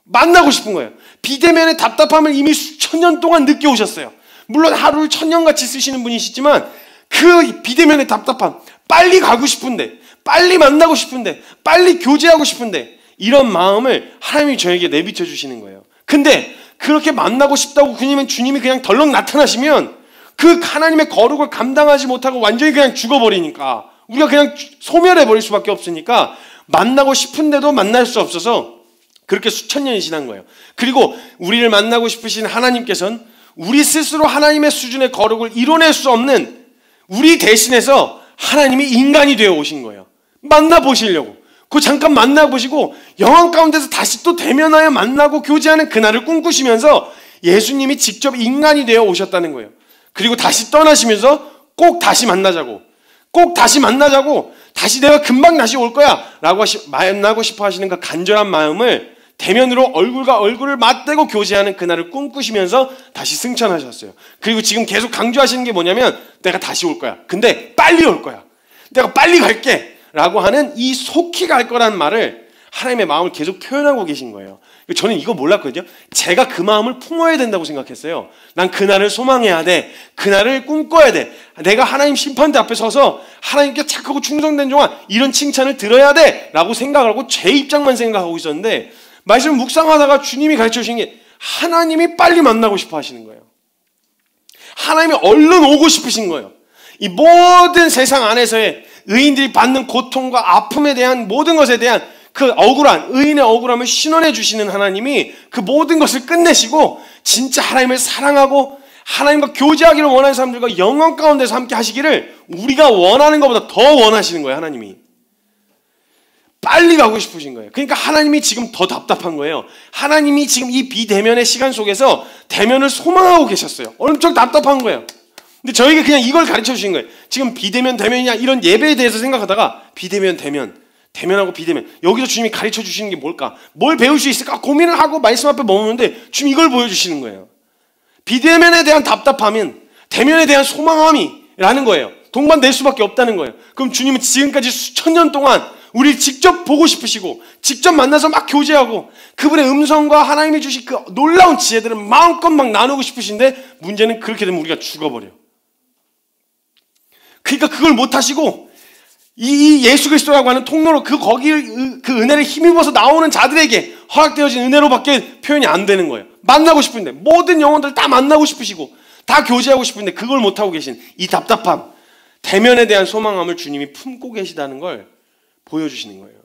만나고 싶은 거예요. 비대면의 답답함을 이미 수천 년 동안 느껴오셨어요. 물론 하루를 천년같이 쓰시는 분이시지만 그 비대면의 답답함, 빨리 가고 싶은데, 빨리 만나고 싶은데, 빨리 교제하고 싶은데, 이런 마음을 하나님이 저에게 내비쳐 주시는 거예요. 근데 그렇게 만나고 싶다고 주님이 그냥 덜렁 나타나시면 그 하나님의 거룩을 감당하지 못하고 완전히 그냥 죽어버리니까, 우리가 그냥 소멸해버릴 수밖에 없으니까 만나고 싶은데도 만날 수 없어서 그렇게 수천 년이 지난 거예요. 그리고 우리를 만나고 싶으신 하나님께서는 우리 스스로 하나님의 수준의 거룩을 이뤄낼 수 없는 우리 대신해서 하나님이 인간이 되어 오신 거예요. 만나보시려고. 잠깐 만나보시고 영원 가운데서 다시 또 대면하여 만나고 교제하는 그날을 꿈꾸시면서 예수님이 직접 인간이 되어 오셨다는 거예요. 그리고 다시 떠나시면서 꼭 다시 만나자고, 다시 내가 금방 다시 올 거야 라고 만나고 싶어 하시는 그 간절한 마음을 대면으로 얼굴과 얼굴을 맞대고 교제하는 그날을 꿈꾸시면서 다시 승천하셨어요. 그리고 지금 계속 강조하시는 게 뭐냐면 내가 다시 올 거야. 근데 빨리 올 거야. 내가 빨리 갈게 라고 하는 이 속히 갈 거라는 말을, 하나님의 마음을 계속 표현하고 계신 거예요. 저는 이거 몰랐거든요. 제가 그 마음을 품어야 된다고 생각했어요. 난 그날을 소망해야 돼. 그날을 꿈꿔야 돼. 내가 하나님 심판대 앞에 서서 하나님께 착하고 충성된 종아 이런 칭찬을 들어야 돼 라고 생각하고 제 입장만 생각하고 있었는데, 말씀 묵상하다가 주님이 가르쳐 주신 게 하나님이 빨리 만나고 싶어 하시는 거예요. 하나님이 얼른 오고 싶으신 거예요. 이 모든 세상 안에서의 의인들이 받는 고통과 아픔에 대한 모든 것에 대한 그 의인의 억울함을 신원해 주시는 하나님이 그 모든 것을 끝내시고 진짜 하나님을 사랑하고 하나님과 교제하기를 원하는 사람들과 영원 가운데서 함께 하시기를 우리가 원하는 것보다 더 원하시는 거예요, 하나님이. 빨리 가고 싶으신 거예요. 그러니까 하나님이 지금 더 답답한 거예요. 하나님이 지금 이 비대면의 시간 속에서 대면을 소망하고 계셨어요. 엄청 답답한 거예요. 근데 저에게 그냥 이걸 가르쳐 주신 거예요. 지금 비대면, 대면이냐 이런 예배에 대해서 생각하다가 비대면, 대면하고 비대면. 여기서 주님이 가르쳐 주시는 게 뭘까? 뭘 배울 수 있을까? 고민을 하고 말씀 앞에 머무는데 주님 이걸 보여주시는 거예요. 비대면에 대한 답답함은 대면에 대한 소망함이라는 거예요. 동반될 수밖에 없다는 거예요. 그럼 주님은 지금까지 수천 년 동안 우리를 직접 보고 싶으시고 직접 만나서 막 교제하고 그분의 음성과 하나님이 주신 그 놀라운 지혜들을 마음껏 막 나누고 싶으신데 문제는 그렇게 되면 우리가 죽어버려요. 그러니까 그걸 못하시고 이 예수 그리스도라고 하는 통로로 그 은혜를 힘입어서 나오는 자들에게 허락되어진 은혜로밖에 표현이 안 되는 거예요. 만나고 싶은데 모든 영혼들 다 만나고 싶으시고 다 교제하고 싶은데 그걸 못하고 계신 이 답답함, 대면에 대한 소망함을 주님이 품고 계시다는 걸 보여주시는 거예요.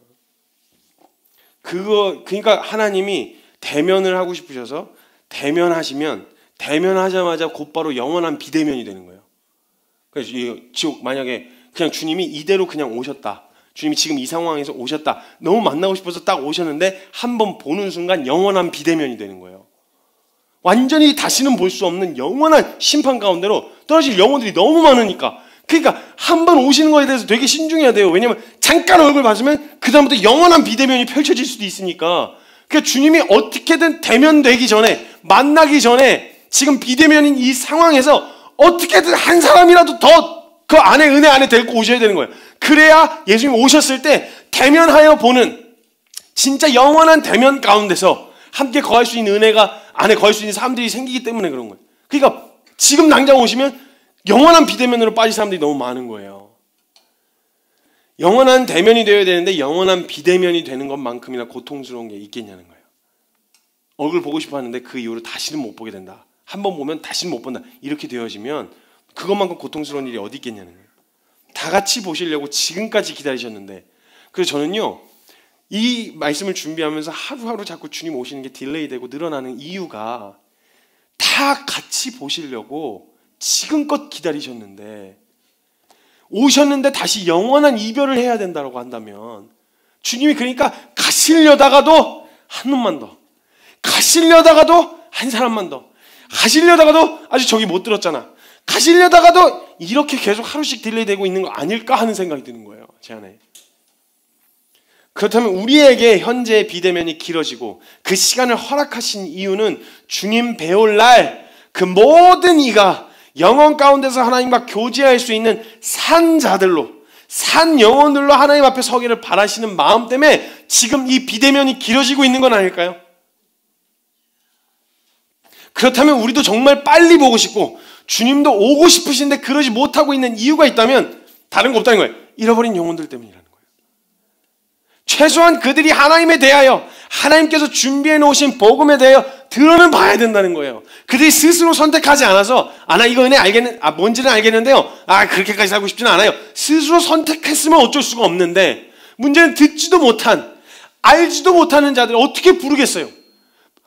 그러니까 하나님이 대면을 하고 싶으셔서 대면하시면 대면하자마자 곧바로 영원한 비대면이 되는 거예요. 그래서 지옥 만약에 그냥 주님이 이대로 그냥 오셨다. 주님이 지금 이 상황에서 오셨다. 너무 만나고 싶어서 딱 오셨는데 한 번 보는 순간 영원한 비대면이 되는 거예요. 완전히 다시는 볼 수 없는 영원한 심판 가운데로 떨어질 영혼들이 너무 많으니까. 그러니까 한 번 오시는 거에 대해서 되게 신중해야 돼요. 왜냐하면 잠깐 얼굴 봐주면 그 다음부터 영원한 비대면이 펼쳐질 수도 있으니까. 그러니까 주님이 어떻게든 대면되기 전에, 만나기 전에 지금 비대면인 이 상황에서 어떻게든 한 사람이라도 더 그 안에 은혜 안에 데리고 오셔야 되는 거예요. 그래야 예수님 오셨을 때 대면하여 보는 진짜 영원한 대면 가운데서 함께 거할 수 있는 은혜가 안에 거할 수 있는 사람들이 생기기 때문에 그런 거예요. 그러니까 지금 당장 오시면 영원한 비대면으로 빠질 사람들이 너무 많은 거예요. 영원한 대면이 되어야 되는데 영원한 비대면이 되는 것만큼이나 고통스러운 게 있겠냐는 거예요. 얼굴 보고 싶어 하는데 그 이후로 다시는 못 보게 된다. 한 번 보면 다시는 못 본다. 이렇게 되어지면 그것만큼 고통스러운 일이 어디 있겠냐는 거예요. 다 같이 보시려고 지금까지 기다리셨는데, 그래서 저는요 이 말씀을 준비하면서 하루하루 자꾸 주님 오시는 게 딜레이되고 늘어나는 이유가 다 같이 보시려고 지금껏 기다리셨는데, 오셨는데 다시 영원한 이별을 해야 된다고 한다면 주님이 그러니까 가시려다가도 한 놈만 더, 가시려다가도 한 사람만 더, 가시려다가도 아직 저기 못 들었잖아, 가시려다가도 이렇게 계속 하루씩 딜레이되고 있는 거 아닐까 하는 생각이 드는 거예요, 제 안에. 그렇다면 우리에게 현재의 비대면이 길어지고 그 시간을 허락하신 이유는 주님 배울 날 그 모든 이가 영혼 가운데서 하나님과 교제할 수 있는 산 자들로, 산 영혼들로 하나님 앞에 서기를 바라시는 마음 때문에 지금 이 비대면이 길어지고 있는 건 아닐까요? 그렇다면 우리도 정말 빨리 보고 싶고 주님도 오고 싶으신데 그러지 못하고 있는 이유가 있다면 다른 거 없다는 거예요. 잃어버린 영혼들 때문이라는 거예요. 최소한 그들이 하나님에 대하여, 하나님께서 준비해 놓으신 복음에 대하여 들어는 봐야 된다는 거예요. 그들이 스스로 선택하지 않아서 나 이거 은혜 뭔지는 알겠는데요, 그렇게까지 살고 싶지는 않아요. 스스로 선택했으면 어쩔 수가 없는데 문제는 듣지도 못한, 알지도 못하는 자들 어떻게 부르겠어요?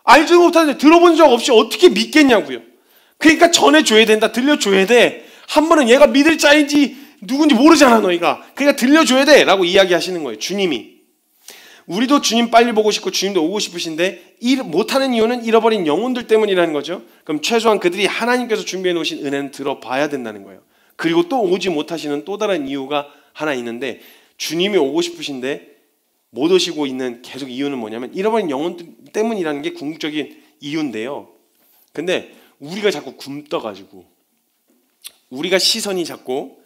알지도 못하는데 들어본 적 없이 어떻게 믿겠냐고요. 그러니까 전해줘야 된다, 들려줘야 돼. 한 번은 얘가 믿을 자인지 누군지 모르잖아 너희가. 그러니까 들려줘야 돼 라고 이야기하시는 거예요, 주님이. 우리도 주님 빨리 보고 싶고 주님도 오고 싶으신데 못하는 이유는 잃어버린 영혼들 때문이라는 거죠. 그럼 최소한 그들이 하나님께서 준비해 놓으신 은혜는 들어봐야 된다는 거예요. 그리고 또 오지 못하시는 또 다른 이유가 하나 있는데, 주님이 오고 싶으신데 못 오시고 있는 계속 이유는 뭐냐면 잃어버린 영혼들 때문이라는 게 궁극적인 이유인데요. 근데 우리가 자꾸 굼떠가지고, 우리가 시선이 자꾸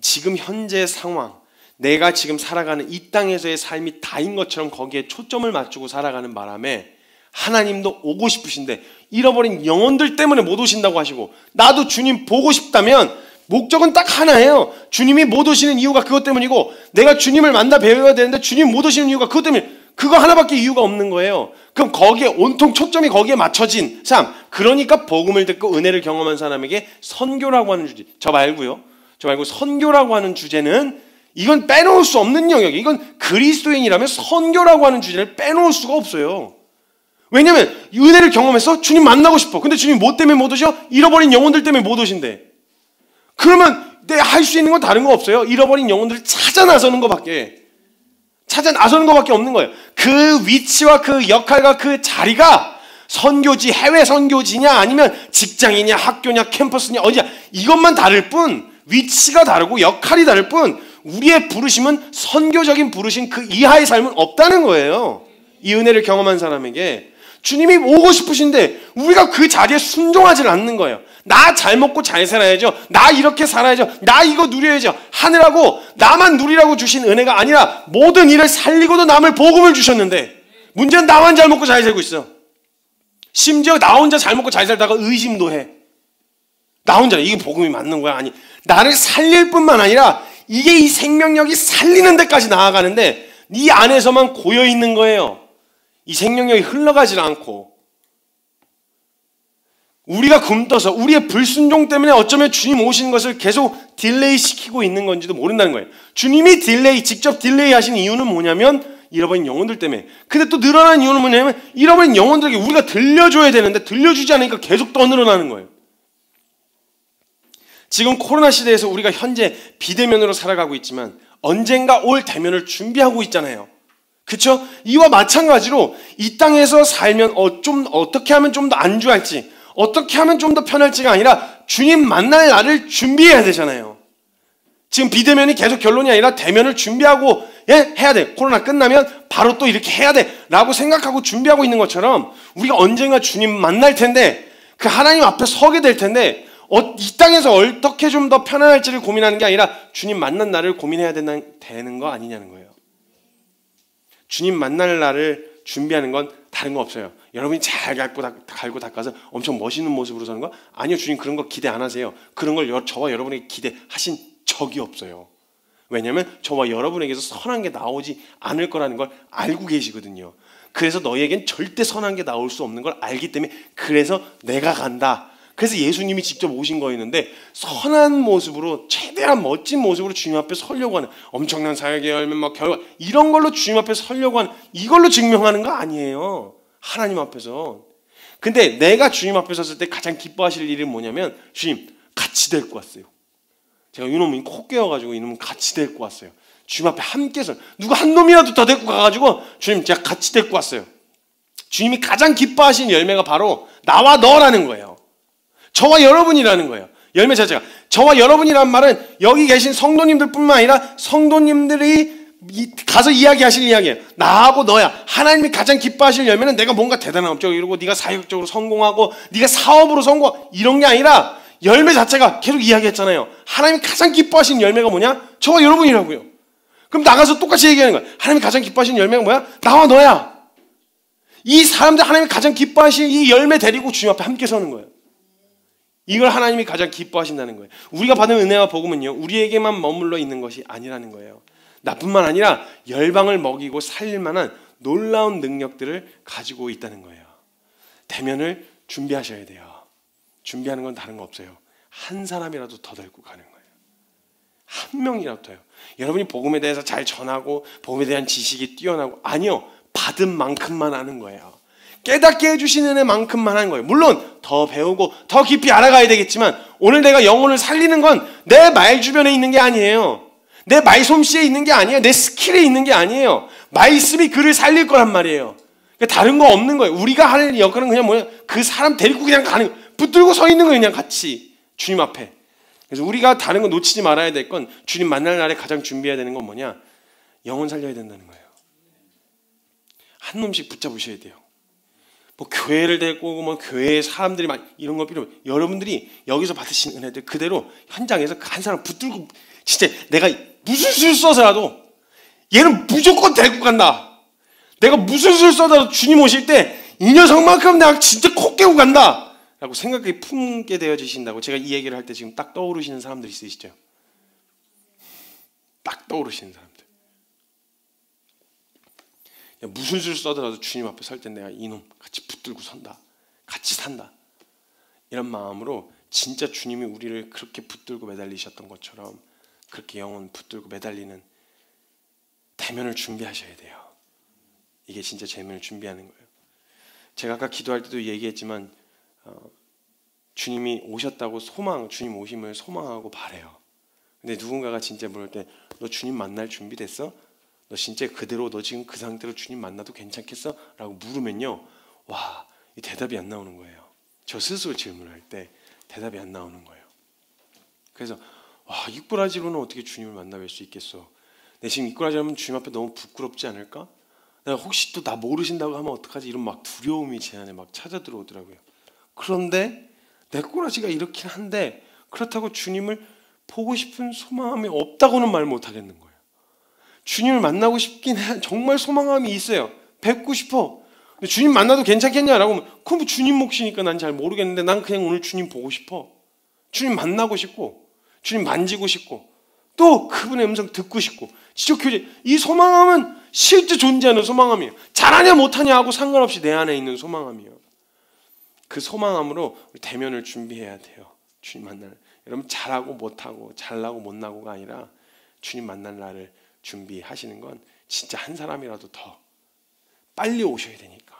지금 현재 상황, 내가 지금 살아가는 이 땅에서의 삶이 다인 것처럼 거기에 초점을 맞추고 살아가는 바람에 하나님도 오고 싶으신데 잃어버린 영혼들 때문에 못 오신다고 하시고, 나도 주님 보고 싶다면 목적은 딱 하나예요. 주님이 못 오시는 이유가 그것 때문이고 내가 주님을 만나 배워야 되는데 주님 못 오시는 이유가 그것 때문에, 그거 하나밖에 이유가 없는 거예요. 그럼 거기에 온통 초점이 거기에 맞춰진 삶, 그러니까 복음을 듣고 은혜를 경험한 사람에게 선교라고 하는 주제, 저 말고 선교라고 하는 주제는 이건 빼놓을 수 없는 영역이에요. 이건 그리스도인이라면 선교라고 하는 주제를 빼놓을 수가 없어요. 왜냐면 은혜를 경험해서 주님 만나고 싶어. 근데 주님 뭐 때문에 못 오셔? 잃어버린 영혼들 때문에 못 오신대. 그러면 내가 할 수 있는 건 다른 거 없어요. 잃어버린 영혼들을 찾아 나서는 것밖에. 찾아 나서는 것밖에 없는 거예요. 그 위치와 그 역할과 그 자리가 선교지, 해외 선교지냐 아니면 직장이냐 학교냐 캠퍼스냐 어디냐 이것만 다를 뿐, 위치가 다르고 역할이 다를 뿐 우리의 부르심은 선교적인 부르심 그 이하의 삶은 없다는 거예요. 이 은혜를 경험한 사람에게 주님이 오고 싶으신데 우리가 그 자리에 순종하지 않는 거예요. 나 잘 먹고 잘 살아야죠. 나 이렇게 살아야죠. 나 이거 누려야죠. 하느라고 나만 누리라고 주신 은혜가 아니라 모든 일을 살리고도 남을 복음을 주셨는데 문제는 나만 잘 먹고 잘 살고 있어. 심지어 나 혼자 잘 먹고 잘 살다가 의심도 해. 나 혼자 이게 복음이 맞는 거야? 아니, 나를 살릴 뿐만 아니라 이게 이 생명력이 살리는 데까지 나아가는데 네 안에서만 고여 있는 거예요. 이 생명력이 흘러가질 않고 우리가 굼떠서 우리의 불순종 때문에 어쩌면 주님 오시는 것을 계속 딜레이 시키고 있는 건지도 모른다는 거예요. 주님이 직접 딜레이 하신 이유는 뭐냐면 잃어버린 영혼들 때문에. 근데 또 늘어나는 이유는 뭐냐면 잃어버린 영혼들에게 우리가 들려줘야 되는데 들려주지 않으니까 계속 더 늘어나는 거예요. 지금 코로나 시대에서 우리가 현재 비대면으로 살아가고 있지만 언젠가 올 대면을 준비하고 있잖아요. 그렇죠? 이와 마찬가지로 이 땅에서 살면 좀 어떻게 하면 좀 더 안주할지, 어떻게 하면 좀 더 편할지가 아니라 주님 만날 날을 준비해야 되잖아요. 지금 비대면이 계속 결론이 아니라 대면을 준비하고 해야 돼. 코로나 끝나면 바로 또 이렇게 해야 돼 라고 생각하고 준비하고 있는 것처럼 우리가 언젠가 주님 만날 텐데 그 하나님 앞에 서게 될 텐데 이 땅에서 어떻게 좀 더 편안할지를 고민하는 게 아니라 주님 만난 날을 고민해야 되는 거 아니냐는 거예요. 주님 만날 날을 준비하는 건 다른 거 없어요. 여러분이 잘 갈고 닦아서 엄청 멋있는 모습으로 사는 거? 아니요. 주님 그런 거 기대 안 하세요. 그런 걸 저와 여러분에게 기대하신 적이 없어요. 왜냐하면 저와 여러분에게서 선한 게 나오지 않을 거라는 걸 알고 계시거든요. 그래서 너희에겐 절대 선한 게 나올 수 없는 걸 알기 때문에 그래서 내가 간다. 그래서 예수님이 직접 오신 거였는데 선한 모습으로 최대한 멋진 모습으로 주님 앞에 서려고 하는 엄청난 사역의 열매 막 결과 이런 걸로 주님 앞에 서려고 하는 이걸로 증명하는 거 아니에요. 하나님 앞에서. 근데 내가 주님 앞에 섰을 때 가장 기뻐하실 일은 뭐냐면 주님 같이 데리고 왔어요. 제가 이놈이 코 깨어가지고 이놈은 같이 데리고 왔어요. 주님 앞에 함께 서 누가 한 놈이라도 더 데리고 가가지고 주님 제가 같이 데리고 왔어요. 주님이 가장 기뻐하신 열매가 바로 나와 너라는 거예요. 저와 여러분이라는 거예요. 열매 자체가. 저와 여러분이란 말은 여기 계신 성도님들 뿐만 아니라 성도님들이 가서 이야기하실 이야기예요. 나하고 너야. 하나님이 가장 기뻐하실 열매는 내가 뭔가 대단한 업적을 이루고 네가 사역적으로 성공하고 네가 사업으로 성공하고 이런 게 아니라 열매 자체가 계속 이야기했잖아요. 하나님이 가장 기뻐하신 열매가 뭐냐? 저와 여러분이라고요. 그럼 나가서 똑같이 얘기하는 거예요. 하나님이 가장 기뻐하신 열매가 뭐야? 나와 너야. 이 사람들 하나님이 가장 기뻐하신 이 열매 데리고 주님 앞에 함께 서는 거예요. 이걸 하나님이 가장 기뻐하신다는 거예요. 우리가 받은 은혜와 복음은요, 우리에게만 머물러 있는 것이 아니라는 거예요. 나뿐만 아니라 열방을 먹이고 살릴 만한 놀라운 능력들을 가지고 있다는 거예요. 대면을 준비하셔야 돼요. 준비하는 건 다른 거 없어요. 한 사람이라도 더 데리고 가는 거예요. 한 명이라도 더요. 여러분이 복음에 대해서 잘 전하고 복음에 대한 지식이 뛰어나고 아니요. 받은 만큼만 하는 거예요. 깨닫게 해주시는 은혜만큼만 하는 거예요. 물론 더 배우고 더 깊이 알아가야 되겠지만 오늘 내가 영혼을 살리는 건 내 말 주변에 있는 게 아니에요. 내 말솜씨에 있는 게 아니에요. 내 스킬에 있는 게 아니에요. 말씀이 그를 살릴 거란 말이에요. 그러니까 다른 거 없는 거예요. 우리가 하는 역할은 그냥 뭐예요? 그 사람 데리고 그냥 가는 거예요. 붙들고 서 있는 거예요. 그냥 같이 주님 앞에. 그래서 우리가 다른 거 놓치지 말아야 될 건 주님 만날 날에 가장 준비해야 되는 건 뭐냐? 영혼 살려야 된다는 거예요. 한 놈씩 붙잡으셔야 돼요. 뭐 교회를 데리고 오고 뭐 교회에 사람들이 많이 이런 거 필요 없어요. 여러분들이 여기서 받으신 은혜들 그대로 현장에서 한 사람 붙들고 진짜 내가 무슨 수를 써서라도 얘는 무조건 데리고 간다. 내가 무슨 수를 써서라도 주님 오실 때 이 녀석만큼 내가 진짜 코 깨고 간다 라고 생각이 품게 되어지신다고 제가 이 얘기를 할 때 지금 딱 떠오르시는 사람들 있으시죠? 딱 떠오르시는 사람들. 무슨 수를 써더라도 주님 앞에 설 때 내가 이놈 같이 붙들고 선다. 같이 산다. 이런 마음으로 진짜 주님이 우리를 그렇게 붙들고 매달리셨던 것처럼 그렇게 영혼 붙들고 매달리는 대면을 준비하셔야 돼요. 이게 진짜 대면을 준비하는 거예요. 제가 아까 기도할 때도 얘기했지만 주님이 오셨다고 주님 오심을 소망하고 바래요. 근데 누군가가 진짜 물을 때 너 주님 만날 준비됐어? 너 진짜 그대로 너 지금 그 상태로 주님 만나도 괜찮겠어? 라고 물으면요, 와, 이 대답이 안 나오는 거예요. 저 스스로 질문할 때 대답이 안 나오는 거예요. 그래서 와, 이꾸라지로는 어떻게 주님을 만나뵐 수 있겠어? 내 지금 이꾸라지라면 주님 앞에 너무 부끄럽지 않을까? 내가 혹시 또 나 모르신다고 하면 어떡하지? 이런 막 두려움이 제 안에 막 찾아 들어오더라고요. 그런데 내 꼬라지가 이렇긴 한데 그렇다고 주님을 보고 싶은 소망함이 없다고는 말 못하겠는 거예요. 주님을 만나고 싶긴 해. 정말 소망함이 있어요. 뵙고 싶어. 근데 주님 만나도 괜찮겠냐라고 하면 그럼 주님 몫이니까 난 잘 모르겠는데 난 그냥 오늘 주님 보고 싶어. 주님 만나고 싶고 주님 만지고 싶고 또 그분의 음성 듣고 싶고 지적교제, 이 소망함은 실제 존재하는 소망함이에요. 잘하냐 못하냐 하고 상관없이 내 안에 있는 소망함이에요. 그 소망함으로 우리 대면을 준비해야 돼요. 주님 만날, 여러분 잘하고 못하고 잘나고 못나고가 아니라 주님 만날 날을 준비하시는 건 진짜 한 사람이라도 더 빨리 오셔야 되니까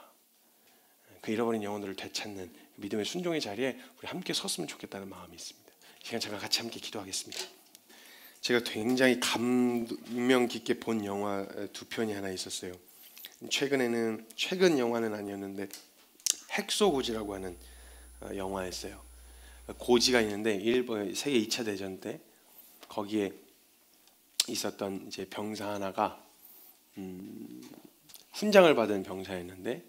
그 잃어버린 영혼들을 되찾는 믿음의 순종의 자리에 우리 함께 섰으면 좋겠다는 마음이 있습니다. 이 시간 잠깐 같이 함께 기도하겠습니다. 제가 굉장히 감명 깊게 본 영화 두 편이 하나 있었어요. 최근 영화는 아니었는데 핵소고지라고 하는 영화였어요. 고지가 있는데 일본 세계 2차 대전 때 거기에 있었던 이제 병사 하나가 훈장을 받은 병사였는데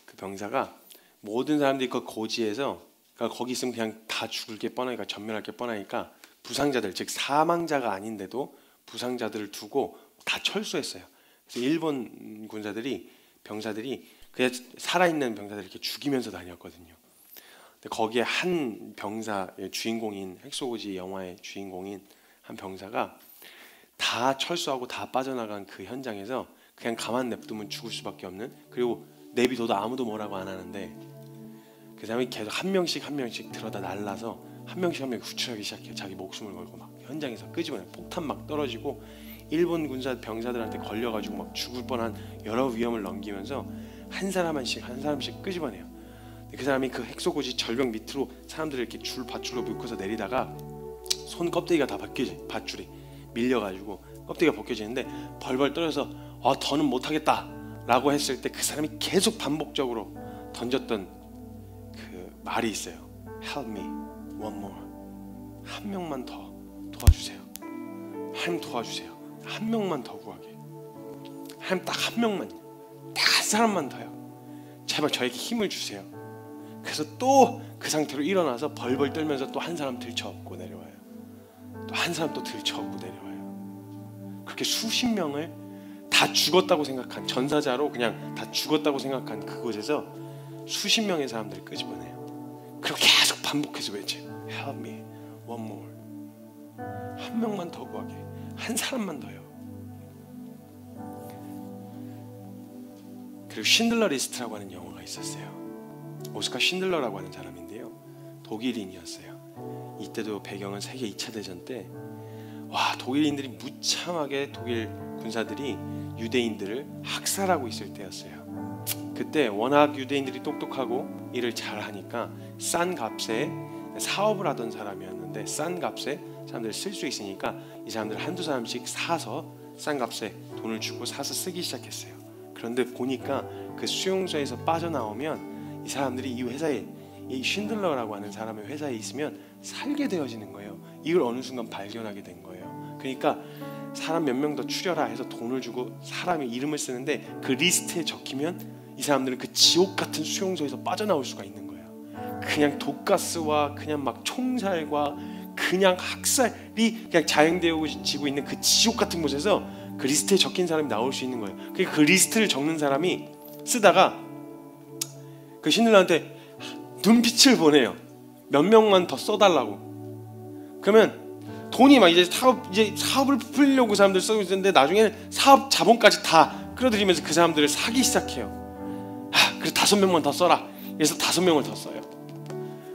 그 병사가 모든 사람들이 그 고지에서 그러니까 거기 있으면 그냥 다 죽을 게 뻔하니까 전멸할 게 뻔하니까 부상자들 즉 사망자가 아닌데도 부상자들을 두고 다 철수했어요. 그래서 일본 병사들이 그냥 살아있는 병사들을 이렇게 죽이면서 다녔거든요. 근데 거기에 한 병사의 주인공인 핵소고지 영화의 주인공인 한 병사가 다 철수하고 다 빠져나간 그 현장에서 그냥 가만 냅두면 죽을 수밖에 없는, 그리고 내비둬도 아무도 뭐라고 안 하는데 그 사람이 계속 한 명씩 들어다 날라서 한 명씩 구출하기 시작해요. 자기 목숨을 걸고 막 현장에서 끄집어내요. 폭탄 막 떨어지고 일본 병사들한테 걸려가지고 막 죽을 뻔한 여러 위험을 넘기면서 한 사람씩 끄집어내요. 그 사람이 그 핵소고지 절벽 밑으로 사람들을 이렇게 밧줄로 묶어서 내리다가 손 껍데기가 다 밧줄이 밀려가지고 껍데기가 벗겨지는데 벌벌 떨어서 더는 못하겠다 라고 했을 때 그 사람이 계속 반복적으로 던졌던 그 말이 있어요. Help me one more. 한 명만 더 도와주세요. 하나님 도와주세요. 한 명만 더 구하게. 하나님 딱 한 명만, 딱 한 사람만 더요. 제발 저에게 힘을 주세요. 그래서 또 그 상태로 일어나서 벌벌 떨면서 또 한 사람 들쳐업고 내려와요. 또 한 사람 또 들쳐업고 내려와요. 그렇게 수십 명을 다 죽었다고 생각한, 전사자로 그냥 다 죽었다고 생각한 그곳에서 수십 명의 사람들을 끄집어내요. 그렇게 계속 반복해서 외쳐요. Help me one more. 한 명만 더 구하게. 한 사람만 더요. 그리고 쉰들러 리스트라고 하는 영화가 있었어요. 오스카 쉰들러라고 하는 사람인데요, 독일인이었어요. 이때도 배경은 세계 2차 대전 때 독일인들이 무참하게 독일 군사들이 유대인들을 학살하고 있을 때였어요. 그때 워낙 유대인들이 똑똑하고 일을 잘하니까 싼 값에 사업을 하던 사람이었는데 싼 값에 사람들을 쓸 수 있으니까 이 사람들 한두 사람씩 사서 싼 값에 돈을 주고 사서 쓰기 시작했어요. 그런데 보니까 그 수용소에서 빠져나오면 이 사람들이 이 회사에, 이 쉰들러라고 하는 사람의 회사에 있으면 살게 되어지는 거예요. 이걸 어느 순간 발견하게 된 거예요. 그러니까 사람 몇 명 더 추려라 해서 돈을 주고 사람의 이름을 쓰는데 그 리스트에 적히면 이 사람들은 그 지옥 같은 수용소에서 빠져나올 수가 있는 거예요. 그냥 독가스와 그냥 막 총살과 그냥 학살이 그냥 자행되어지고 있는 그 지옥 같은 곳에서 그 리스트에 적힌 사람이 나올 수 있는 거예요. 그러니까 그 리스트를 적는 사람이 쓰다가 그 쉰들러한테 눈빛을 보내요. 몇 명만 더 써달라고. 그러면 돈이 막 이제 사업을 풀려고 사람들 쓰고 있는데 나중에는 사업 자본까지 다 끌어들이면서 그 사람들을 사기 시작해요. 그래서 5명만 더 써라. 그래서 5명을 더 써요.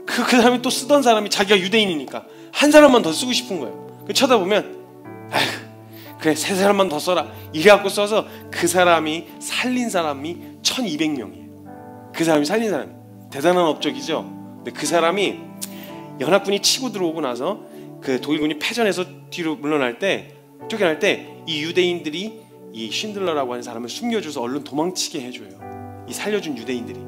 그 사람이 또 쓰던 사람이 자기가 유대인이니까 한 사람만 더 쓰고 싶은 거예요. 쳐다보면 그래 3사람만 더 써라 이래갖고 써서 그 사람이 살린 사람이 1200명이에요. 그 사람이 살린 사람이 대단한 업적이죠. 근데 그 사람이 연합군이 치고 들어오고 나서 그 독일군이 패전해서 뒤로 물러날 때 쫓겨날 때 이 유대인들이 이 쉰들러라고 하는 사람을 숨겨줘서 얼른 도망치게 해줘요. 이 살려준 유대인들이.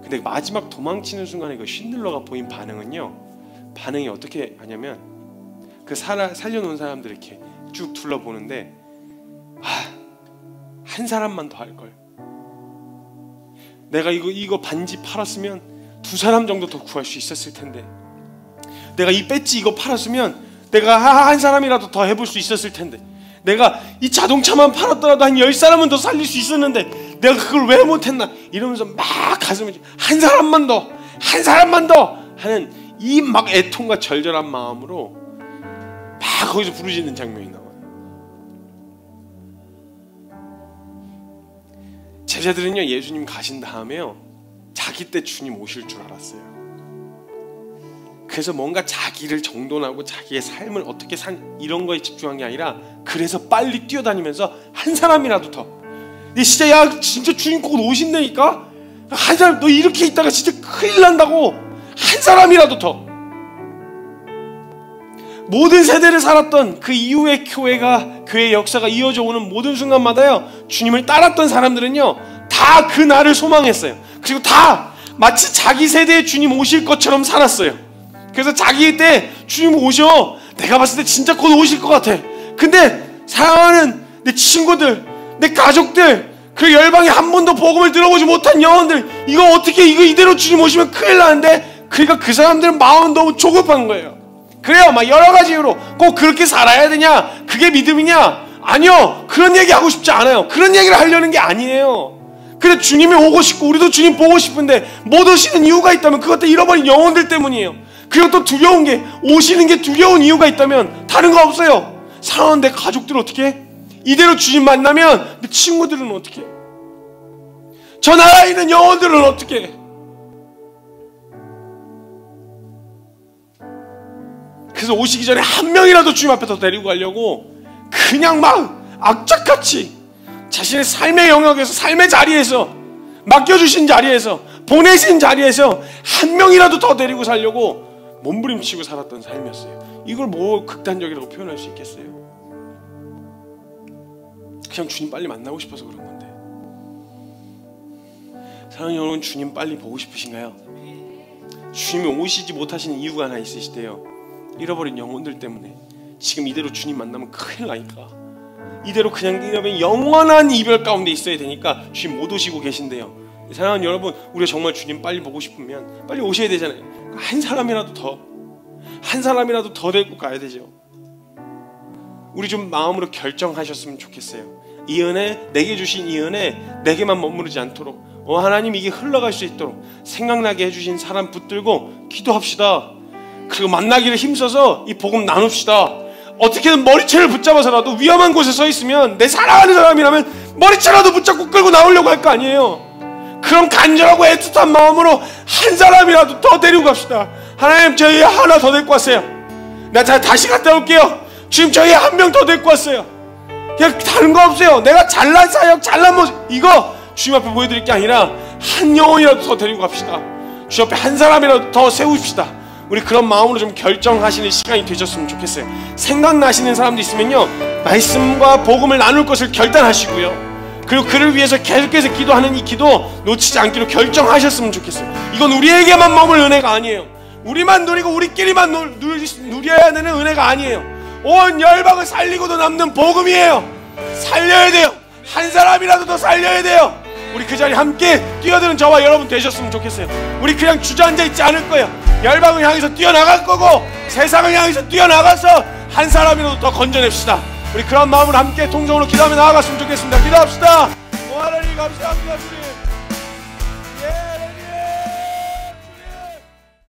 근데 마지막 도망치는 순간에 그 쉰들러가 보인 반응이 어떻게 하냐면 그 살려놓은 사람들 이렇게 쭉 둘러보는데 한 사람만 더 할걸. 내가 이거 반지 팔았으면 2사람 정도 더 구할 수 있었을 텐데, 내가 이 배지 이거 팔았으면 내가 한 사람이라도 더 해볼 수 있었을 텐데, 내가 이 자동차만 팔았더라도 한 10사람은 더 살릴 수 있었는데 내가 그걸 왜 못했나 이러면서 막 가슴을 한 사람만 더 하는 이 막 애통과 절절한 마음으로 막 거기서 부르짖는 장면이 나와요. 제자들은요, 예수님 가신 다음에요, 자기 때 주님 오실 줄 알았어요. 그래서 뭔가 자기를 정돈하고 자기의 삶을 어떻게 산 이런 거에 집중한 게 아니라, 그래서 빨리 뛰어다니면서 한 사람이라도 더, 진짜 진짜 주님 곧 오신다니까, 한 사람, 너 이렇게 있다가 진짜 큰일 난다고, 한 사람이라도 더. 모든 세대를 살았던 그 이후의 교회의 역사가 이어져 오는 모든 순간마다요, 주님을 따랐던 사람들은요 다 그 날을 소망했어요. 그리고 다 마치 자기 세대에 주님 오실 것처럼 살았어요. 그래서 자기 때 주님 오셔, 내가 봤을 때 진짜 곧 오실 것 같아. 근데 사랑하는 내 친구들, 내 가족들, 그 열방에 한 번도 복음을 들어보지 못한 영혼들, 이거 어떻게 이대로 주님 오시면 큰일 나는데, 그러니까 그 사람들은 마음은 너무 조급한 거예요. 그래요, 막 여러 가지 이유로 꼭 그렇게 살아야 되냐, 그게 믿음이냐, 아니요, 그런 얘기 하고 싶지 않아요. 그런 얘기를 하려는 게 아니에요. 근데 주님이 오고 싶고 우리도 주님 보고 싶은데 못 오시는 이유가 있다면 그것도 잃어버린 영혼들 때문이에요. 그리고 또 두려운 게, 오시는 게 두려운 이유가 있다면 다른 거 없어요. 사랑하는 내 가족들은 어떻게 해? 이대로 주님 만나면 내 친구들은 어떻게 해? 저 나라에 있는 영혼들은 어떻게 해? 그래서 오시기 전에 한 명이라도 주님 앞에 더 데리고 가려고 그냥 막 악착같이 자신의 삶의 영역에서, 삶의 자리에서, 맡겨주신 자리에서, 보내신 자리에서 한 명이라도 더 데리고 살려고 몸부림치고 살았던 삶이었어요. 이걸 뭐 극단적이라고 표현할 수 있겠어요? 그냥 주님 빨리 만나고 싶어서 그런 건데. 사랑하는 여러분, 주님 빨리 보고 싶으신가요? 주님이 오시지 못하시는 이유가 하나 있으시대요. 잃어버린 영혼들 때문에. 지금 이대로 주님 만나면 큰일 나니까, 이대로 그냥 이러면 영원한 이별 가운데 있어야 되니까 주님 못 오시고 계신데요. 사랑하는 여러분, 우리가 정말 주님 빨리 보고 싶으면 빨리 오셔야 되잖아요. 한 사람이라도 더 데리고 가야 되죠. 우리 좀 마음으로 결정하셨으면 좋겠어요. 이 은혜, 내게 주신 이 은혜 내게만 머무르지 않도록, 하나님 이게 흘러갈 수 있도록 생각나게 해주신 사람 붙들고 기도합시다. 그리고 만나기를 힘써서 이 복음 나눕시다. 어떻게든 머리채를 붙잡아서라도, 위험한 곳에 서 있으면 내 사랑하는 사람이라면 머리채라도 붙잡고 끌고 나오려고 할 거 아니에요. 그럼 간절하고 애틋한 마음으로 한 사람이라도 더 데리고 갑시다. 하나님, 저희 하나 더 데리고 왔어요. 나 다시 갔다 올게요. 지금 저희 한 명 더 데리고 왔어요. 그냥 다른 거 없어요. 내가 잘난 사역, 잘난 모습, 이거 주님 앞에 보여드릴 게 아니라 한 영혼이라도 더 데리고 갑시다. 주님 앞에 한 사람이라도 더 세우십시다. 우리 그런 마음으로 좀 결정하시는 시간이 되셨으면 좋겠어요. 생각나시는 사람도 있으면요, 말씀과 복음을 나눌 것을 결단하시고요, 그리고 그를 위해서 계속해서 기도하는 이 기도 놓치지 않기로 결정하셨으면 좋겠어요. 이건 우리에게만 머물 은혜가 아니에요. 우리만 누리고 우리끼리만 누려야 되는 은혜가 아니에요. 온 열방을 살리고도 남는 복음이에요. 살려야 돼요. 한 사람이라도 더 살려야 돼요. 우리 그 자리에 함께 뛰어드는 저와 여러분 되셨으면 좋겠어요. 우리 그냥 주저앉아 있지 않을 거예요. 열방을 향해서 뛰어나갈 거고, 세상을 향해서 뛰어나가서 한 사람이라도 더 건져냅시다. 우리 그런 마음으로 함께 통성으로 기도하며 나아갔으면 좋겠습니다. 기도합시다. 하나님 감사합니다. 주님.